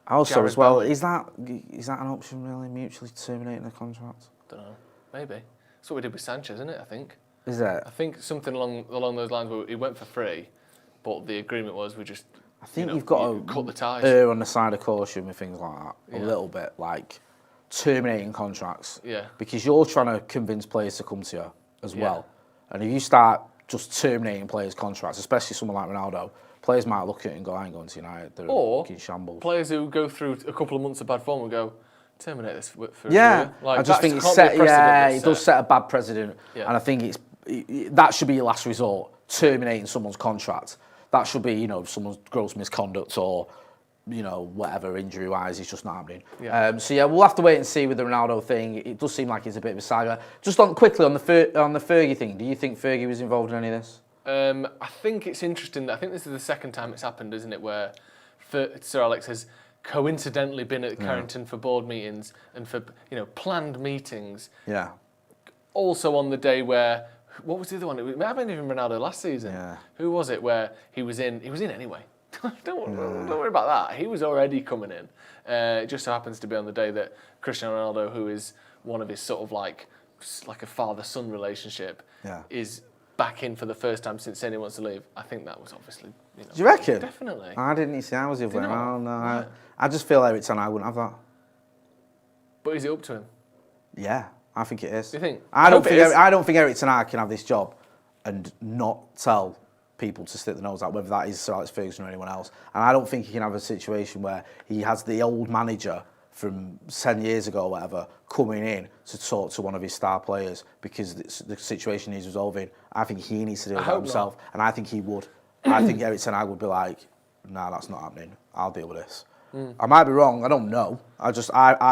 Also, Jared as well, Bell. Is that an option really? Mutually terminating the contract? Don't know. Maybe. That's what we did with Sanchez, isn't it? I think. Is that? I think something along those lines where he went for free, but the agreement was we just. I think you've got to cut the ties. Err on the side of caution with things like that. A little bit, like terminating contracts. Yeah. Because you're trying to convince players to come to you as well. And if you start just terminating players' contracts, especially someone like Ronaldo. Players might look at it and go, I ain't going to United. They're fucking shambles. Players who go through a couple of months of bad form will go, terminate this for a yeah. year. Like, I just think it's set. Yeah, it does set a bad precedent, and I think that should be your last resort. Terminating someone's contract. That should be, someone's gross misconduct or, whatever injury-wise. It's just not happening. Yeah. So yeah, we'll have to wait and see with the Ronaldo thing. It does seem like it's a bit of a saga. Just quickly on the Fergie thing. Do you think Fergie was involved in any of this? I think it's interesting. I think this is the second time it's happened, isn't it? Where Sir Alex has coincidentally been at Carrington for board meetings and for planned meetings. Yeah. Also on the day where, what was the other one? It might have been even Ronaldo last season. Yeah. Who was it where he was in? He was in anyway. Don't worry about that. He was already coming in. It just so happens to be on the day that Cristiano Ronaldo, who is one of his sort of like a father-son relationship, is back in for the first time since saying he wants to leave. I think that was obviously. Do you reckon? Definitely. I didn't see. I was the other way around. Yeah. I just feel every time I wouldn't have that. But is it up to him? Yeah, I think it is. Do you think? I don't think Eric Ten Hag can have this job and not tell people to stick the nose out, whether that is Sir Alex Ferguson or anyone else. And I don't think he can have a situation where he has the old manager from 10 years ago or whatever coming in to talk to one of his star players because the situation he's resolving. I think he needs to do it himself, and I think he would. I think Eric Ten Hag would be like, "Nah, that's not happening. I'll deal with this." I might be wrong. I don't know. I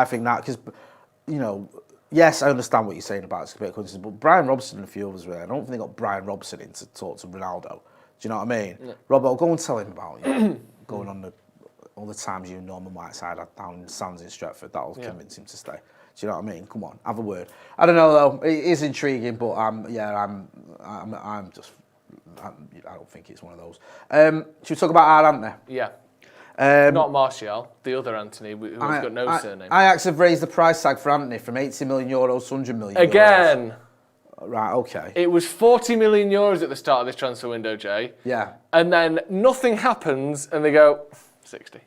think that because, yes, I understand what you're saying about it's a bit of coincidence, but Brian Robson and a few others were there. I don't think they got Brian Robson in to talk to Ronaldo. Do you know what I mean? Yeah. Robbo, go and tell him about going on all the times you and Norman Whiteside had down in Sands in Stretford. That'll convince him to stay. Do you know what I mean? Come on, have a word. I don't know though. It is intriguing, but I don't think it's one of those. Should we talk about our Antony? Yeah. Not Martial, the other Antony, who's got no surname. Ajax have raised the price tag for Antony from 80 million euros to 100 million Again. Euros. Right, okay. It was 40 million euros at the start of this transfer window, Jay. Yeah. And then nothing happens, and they go, 60.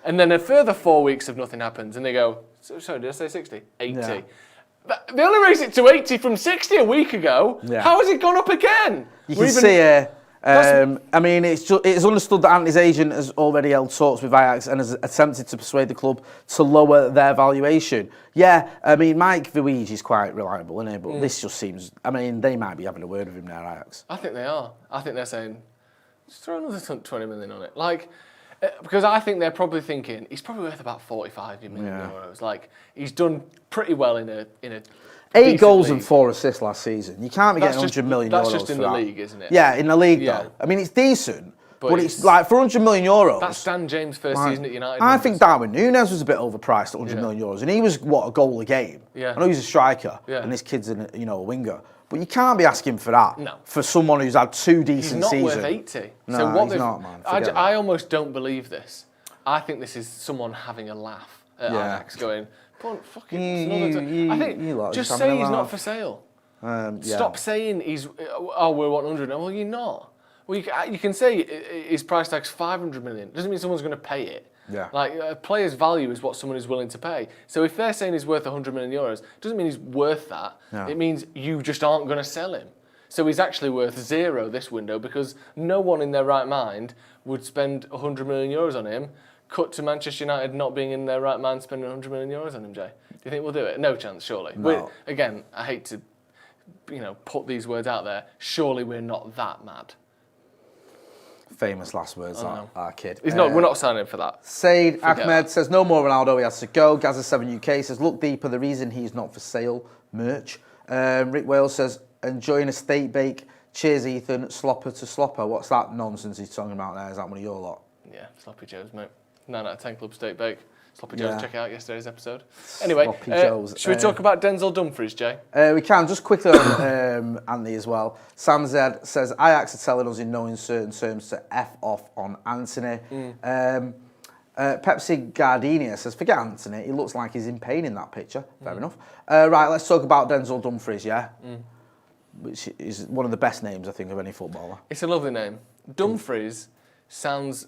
And then a further 4 weeks of nothing happens, and they go, sorry, did I say 60? 80. Yeah. They only raised it to 80 from 60 a week ago. Yeah. How has it gone up again? You can see here. I mean, it's understood that Antony's agent has already held talks with Ajax and has attempted to persuade the club to lower their valuation. Yeah, I mean, Mike Vuigi's quite reliable, isn't he? But this just seems... I mean, they might be having a word with him now, Ajax. I think they are. I think they're saying, just throw another 20 million on it. Like, because I think they're probably thinking, he's probably worth about 45 million euros. Like, he's done pretty well in a 8 goals and 4 assists last season. You can't be getting 100 million euros. That's just in the league, isn't it? Yeah, in the league though. I mean, it's decent, but it's like for 100 million euros. That's Dan James' first season at United. I think Darwin Núñez was a bit overpriced at 100 million euros, and he was a goal a game. Yeah. I know he's a striker, and this kid's a winger, but you can't be asking for that for someone who's had 2 decent seasons. He's not worth 80. No, so what he's not, man. I almost don't believe this. I think this is someone having a laugh at Ajax, going, I think just say he's not for sale. Stop saying we want 100. Well, you're not. Well, you can say his price tag's 500 million. Doesn't mean someone's going to pay it. Yeah. Like a player's value is what someone is willing to pay. So if they're saying he's worth 100 million euros, doesn't mean he's worth that. No. It means you just aren't going to sell him. So he's actually worth 0 this window because no one in their right mind would spend 100 million euros on him. Cut to Manchester United not being in their right mind, spending 100 million euros on him, Jay. Do you think we'll do it? No chance, surely. No. Again, I hate to, put these words out there. Surely we're not that mad. Famous last words, our kid. We're not signing for that. Said Ahmed says, no more Ronaldo, he has to go. Gaza7 UK says, look deeper, the reason he's not for sale, merch. Rick Wales says, enjoying a steak bake. Cheers, Ethan. Slopper to slopper. What's that nonsense he's talking about there? Is that one of your lot? Yeah, Sloppy Joe's, mate. 9 out of 10 club steak bake. Sloppy Joe's, check out yesterday's episode. Anyway, should we talk about Denzel Dumfries, Jay? We can. Just quickly on Antony as well. Sam Z says, Ajax are telling us in no uncertain terms to F off on Antony. Pepsi Gardenia says, forget Antony. He looks like he's in pain in that picture. Fair enough. Right, let's talk about Denzel Dumfries, which is one of the best names, I think, of any footballer. It's a lovely name. Dumfries sounds...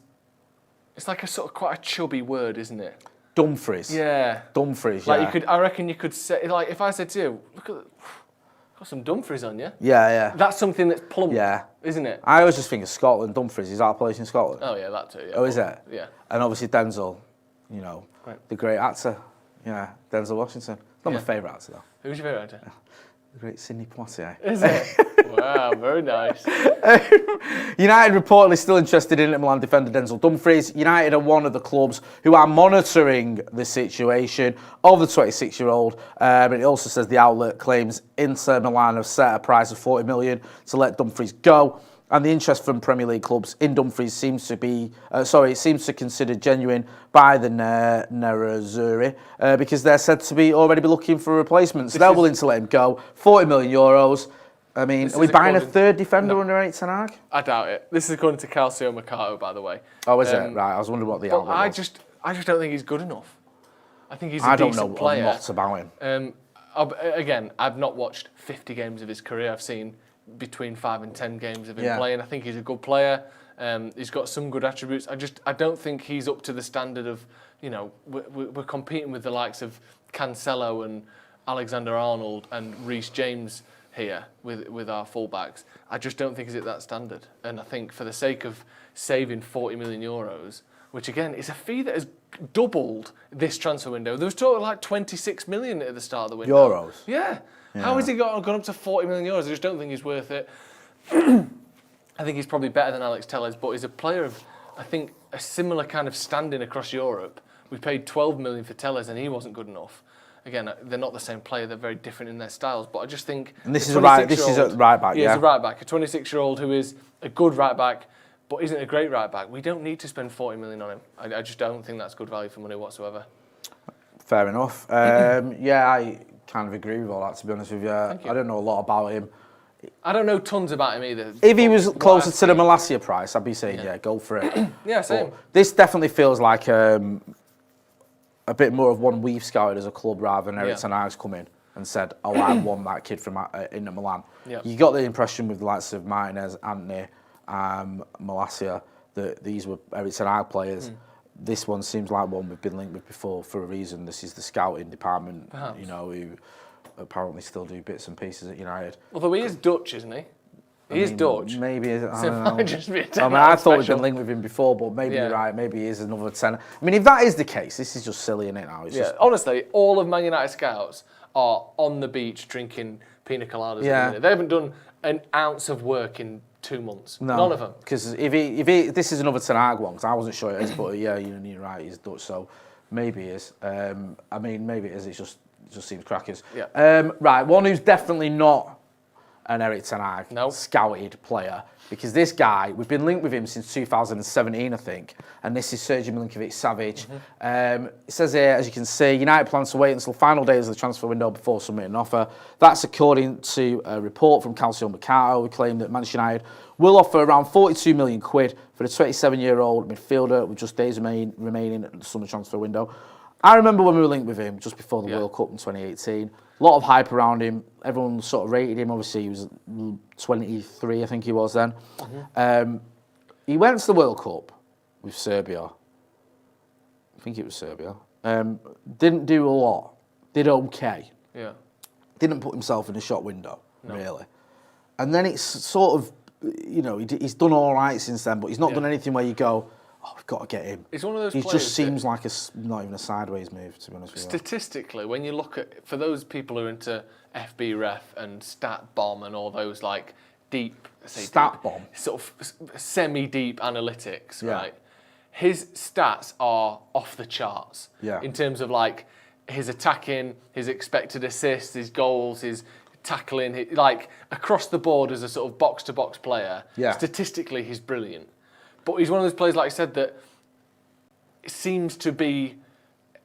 It's like a sort of quite a chubby word, isn't it? Dumfries. Yeah. Dumfries, I reckon you could say, like, if I said to you, look at Got some Dumfries on you. Yeah. That's something that's plumped, isn't it? I always just think of Scotland. Dumfries, is that place in Scotland? Oh, yeah, that too. Yeah. Oh, is it? Yeah. And obviously Denzel, the great actor. Yeah, Denzel Washington. Not my favourite actor, though. Who's your favourite actor? The great Sidney Poitier. Is it? Wow, very nice. United reportedly still interested in Inter Milan defender Denzel Dumfries. United are one of the clubs who are monitoring the situation of the 26-year-old. But it also says the outlet claims Inter Milan have set a price of 40 million to let Dumfries go. And the interest from Premier League clubs in Dumfries seems to consider genuine by the Nerazzurri because they're said to already be looking for a replacement. So they're willing to let him go. 40 million euros. I mean, are we buying a third defender under Erik ten Hag? I doubt it. This is according to Calcio Mercato, by the way. Oh, is it? Right, I was wondering what the outlet was. I just don't think he's good enough. I think he's a decent player. I don't know a lot about him. Again, I've not watched 50 games of his career. I've seen between 5 and 10 games of him playing. I think he's a good player. He's got some good attributes. I don't think he's up to the standard of, we're competing with the likes of Cancelo and Alexander-Arnold and Reece James here with our fullbacks. I just don't think he's at that standard. And I think for the sake of saving 40 million euros, which again is a fee that has doubled this transfer window. There was talk of like 26 million at the start of the window. Euros? Yeah. How has he gone up to 40 million euros? I just don't think he's worth it. I think he's probably better than Alex Telles, but he's a player of, I think, a similar kind of standing across Europe. We paid 12 million for Telles and he wasn't good enough. Again, they're not the same player. They're very different in their styles. But I just think... And this is a right back, yeah? He's a right back. A 26-year-old who is a good right back, but isn't a great right back. We don't need to spend 40 million on him. I just don't think that's good value for money whatsoever. Fair enough. I kind of agree with all that, to be honest with you. I don't know a lot about him. I don't know tons about him either. If he was closer to the Malacia price, I'd be saying, go for it. Yeah, same. But this definitely feels like a bit more of one we've scouted as a club rather than Erik ten Hag's come in and said, I want that kid from Inter Milan. Yeah. You got the impression with the likes of Martinez, Antony, Malacia, that these were Erik ten Hag players. This one seems like one we've been linked with before for a reason. This is the scouting department, who apparently still do bits and pieces at United. Although he is Dutch, isn't he? He is Dutch. Maybe, I don't know. I thought we'd been linked with him before, but maybe you're right. Maybe he is another 10. I mean, if that is the case, this is just silly, isn't it, now? It's just... Honestly, all of Man United scouts are on the beach drinking pina coladas at the minute. They haven't done an ounce of work in 2 months. No, none of them. Because if this is another Ten Hag one, because I wasn't sure it is, but you're right, he's Dutch, so maybe he is. Maybe it is. It just seems crackers. Yeah. Right, one who's definitely not an Erik ten Hag scouted player, because this guy, we've been linked with him since 2017, I think, and this is Sergio Milinkovic-Savic. It says here, as you can see, United plans to wait until the final days of the transfer window before submitting an offer. That's according to a report from Calcio Mercato, who claim that Manchester United will offer around 42 million quid for the 27-year-old midfielder with just days remaining at the summer transfer window. I remember when we were linked with him just before the World Cup in 2018. A lot of hype around him. Everyone sort of rated him. Obviously, he was 23, I think he was then. He went to the World Cup with Serbia. I think it was Serbia. Didn't do a lot. Did okay. Yeah. Didn't put himself in the shot window, really. And then it's sort of, he's done all right since then, but he's not done anything where you go, we've got to get him. He's one of those He players just seems like not even a sideways move, to be honest with you. Statistically, when you look at, for those people who are into FB Ref and Stat Bomb and all those like deep, Bomb? Sort of semi-deep analytics, right? His stats are off the charts in terms of like his attacking, his expected assists, his goals, his tackling, like across the board as a sort of box-to-box player. Statistically, he's brilliant. But he's one of those players, like I said, that seems to be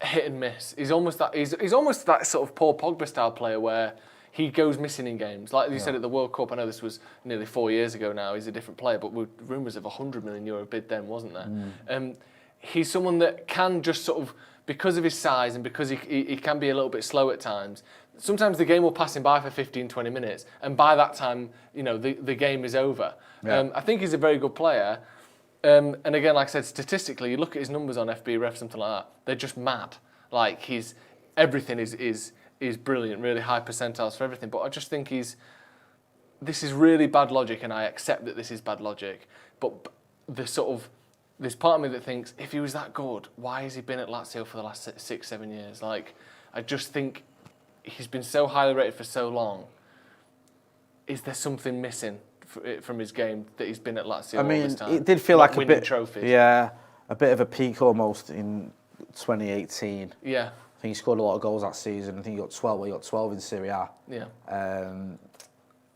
hit and miss. He's almost that sort of Paul Pogba style player where he goes missing in games. Like you said at the World Cup, I know this was nearly 4 years ago now. He's a different player, but with rumours of €100 million bid then, wasn't there? He's someone that can just sort of, because of his size and because he can be a little bit slow at times. Sometimes the game will pass him by for 15, 20 minutes, and by that time, the game is over. I think he's a very good player. And again, like I said, statistically, you look at his numbers on FB Ref, something like that, they're just mad. Like everything is he's brilliant, really high percentiles for everything. But I just think this is really bad logic, and I accept that this is bad logic. But there's part of me that thinks, if he was that good, why has he been at Lazio for the last 6-7 years? Like, I just think he's been so highly rated for so long. Is there something missing from his game that he's been at Lazio all this time? It did feel like a bit, trophies. Yeah, a bit of a peak almost in 2018. Yeah. I think he scored a lot of goals that season. I think he got 12. Well, he got 12 in Serie A. Yeah.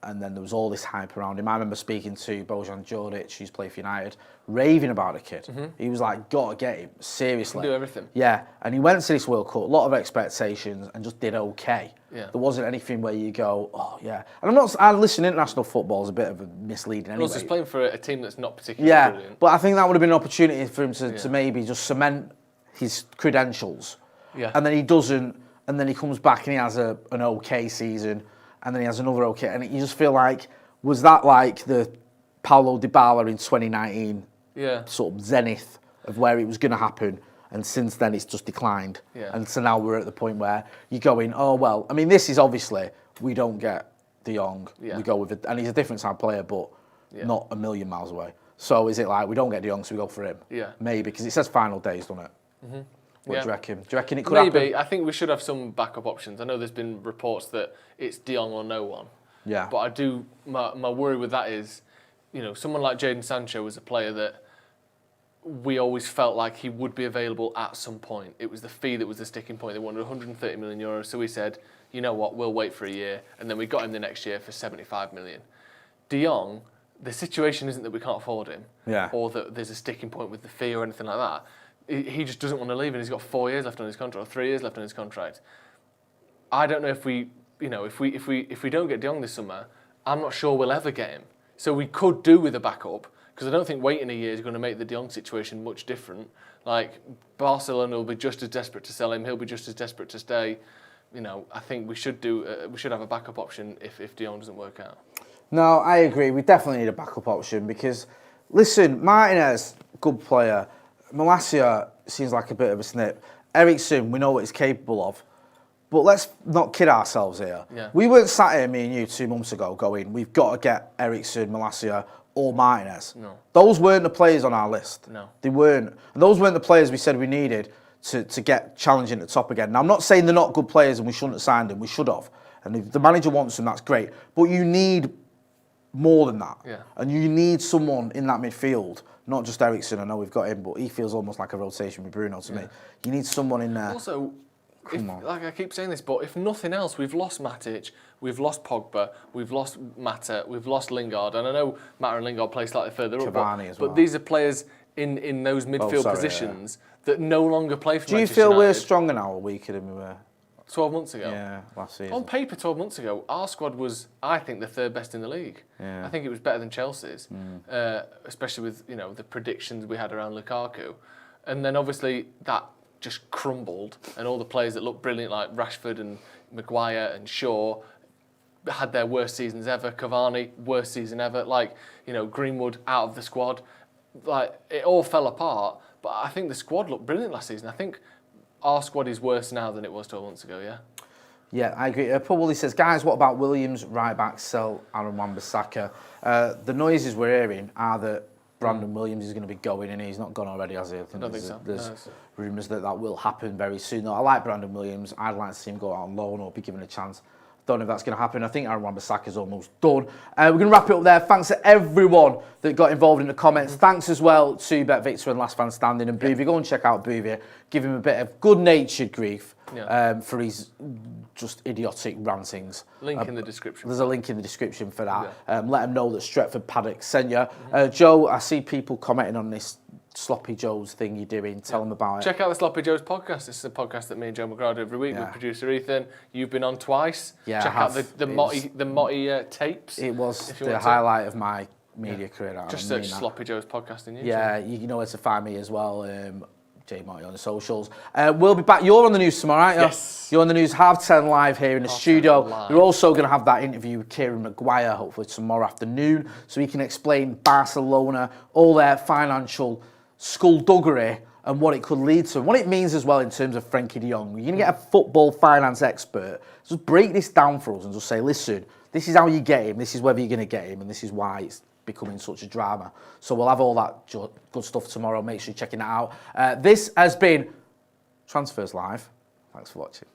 And then there was all this hype around him. I remember speaking to Bojan Djordjic, who's played for United, raving about the kid. Mm-hmm. He was like, "Got to get him seriously." He can do everything. Yeah, and he went to this World Cup, a lot of expectations, and just did okay. Yeah. There wasn't anything where you go, "Oh yeah." And I listen, international football is a bit of a misleading anyway. Also, he's playing for a team that's not particularly brilliant. But I think that would have been an opportunity for him to maybe just cement his credentials. Yeah. And then he doesn't, and then he comes back and he has an okay season, and then he has another okay, and you just feel like, was that like the Paulo Dybala in 2019 sort of zenith of where it was going to happen, and since then it's just declined. Yeah. And so now we're at the point where you're going, oh well, I mean this is obviously, we don't get De Jong, we go with it, and he's a different type of player, but not a million miles away. So is it like, we don't get De Jong, so we go for him? Yeah. Maybe, because it says final days, doesn't it? Mm-hmm. What do you reckon? Do you reckon it could Maybe. happen? I think we should have some backup options. I know there's been reports that it's De Jong or no one. Yeah. But I do, my worry with that is, someone like Jadon Sancho was a player that we always felt like he would be available at some point. It was the fee that was the sticking point. They wanted 130 million euros, so we said, you know what, we'll wait for a year, and then we got him the next year for 75 million. De Jong, the situation isn't that we can't afford him, or that there's a sticking point with the fee or anything like that. He just doesn't want to leave, and he's got 4 years left on his contract, or 3 years left on his contract. I don't know if we don't get De Jong this summer, I'm not sure we'll ever get him. So we could do with a backup, because I don't think waiting a year is going to make the De Jong situation much different. Like, Barcelona will be just as desperate to sell him, he'll be just as desperate to stay. I think we should have a backup option if De Jong doesn't work out. No, I agree. We definitely need a backup option because, listen, Martinez, good player. Malacia seems like a bit of a snip. Eriksen, we know what he's capable of. But let's not kid ourselves here. Yeah. We weren't sat here, me and you, 2 months ago going, we've got to get Eriksen, Malacia or Martinez. No. Those weren't the players on our list. No. They weren't. And those weren't the players we said we needed to get challenging at the top again. Now, I'm not saying they're not good players and we shouldn't have signed them. We should have. And if the manager wants them, that's great. But you need more than that. Yeah. And you need someone in that midfield. Not just Eriksen, I know we've got him, but he feels almost like a rotation with Bruno to me. You need someone in there. Also, like I keep saying this, but if nothing else, we've lost Matic, we've lost Pogba, we've lost Mata, we've lost Lingard, and I know Mata and Lingard play slightly further up, but these are players in those midfield positions that no longer play for Manchester United. Do you feel we're stronger now or weaker than we were? 12 months ago? Yeah, last season. On paper, 12 months ago, our squad was, I think, the third best in the league. Yeah. I think it was better than Chelsea's, especially with the predictions we had around Lukaku. And then obviously that just crumbled, and all the players that looked brilliant, like Rashford and Maguire and Shaw, had their worst seasons ever. Cavani, worst season ever. Like, Greenwood out of the squad. Like, it all fell apart. But I think the squad looked brilliant last season. I think our squad is worse now than it was 12 months ago, yeah? Yeah, I agree. Paul Woolley says, guys, what about Williams, right back, sell Aaron Wan-Bissaka? The noises we're hearing are that Brandon Williams is going to be going, and he's not gone already, has he? I don't think so. There's rumours that will happen very soon. I like Brandon Williams. I'd like to see him go out on loan or be given a chance. Don't know if that's going to happen. I think Aaron Wan-Bissaka's almost done. We're going to wrap it up there. Thanks to everyone that got involved in the comments. Thanks as well to BetVictor and Last Man Standing and Boovie. Go and check out Boovie. Give him a bit of good-natured grief for his just idiotic rantings. Link in the description. There's a link in the description for that. Yeah. Let him know that Stretford Paddock sent you. Joe, I see people commenting on this Sloppy Joe's thing you're doing. Tell them about it. Check out the Sloppy Joe's podcast. This is a podcast that me and Joe McGraw do every week with producer Ethan. You've been on twice. Yeah, check out the Motti tapes. It was the highlight of my media career. Just search Sloppy Joe's podcast in YouTube. Yeah, you know where to find me as well. Jay Motti on the socials. We'll be back. You're on the news tomorrow, aren't you? Yes. You're on the news 10:30 live here in the studio. We're also going to have that interview with Kieran Maguire hopefully tomorrow afternoon, so he can explain Barcelona, all their financial skullduggery and what it could lead to, and what it means as well in terms of Frenkie de Jong. You're going to get a football finance expert, just break this down for us and just say, listen, this is how you get him, this is whether you're going to get him, and this is why it's becoming such a drama. So we'll have all that good stuff tomorrow. Make sure you're checking that out. This has been Transfers Live. Thanks for watching.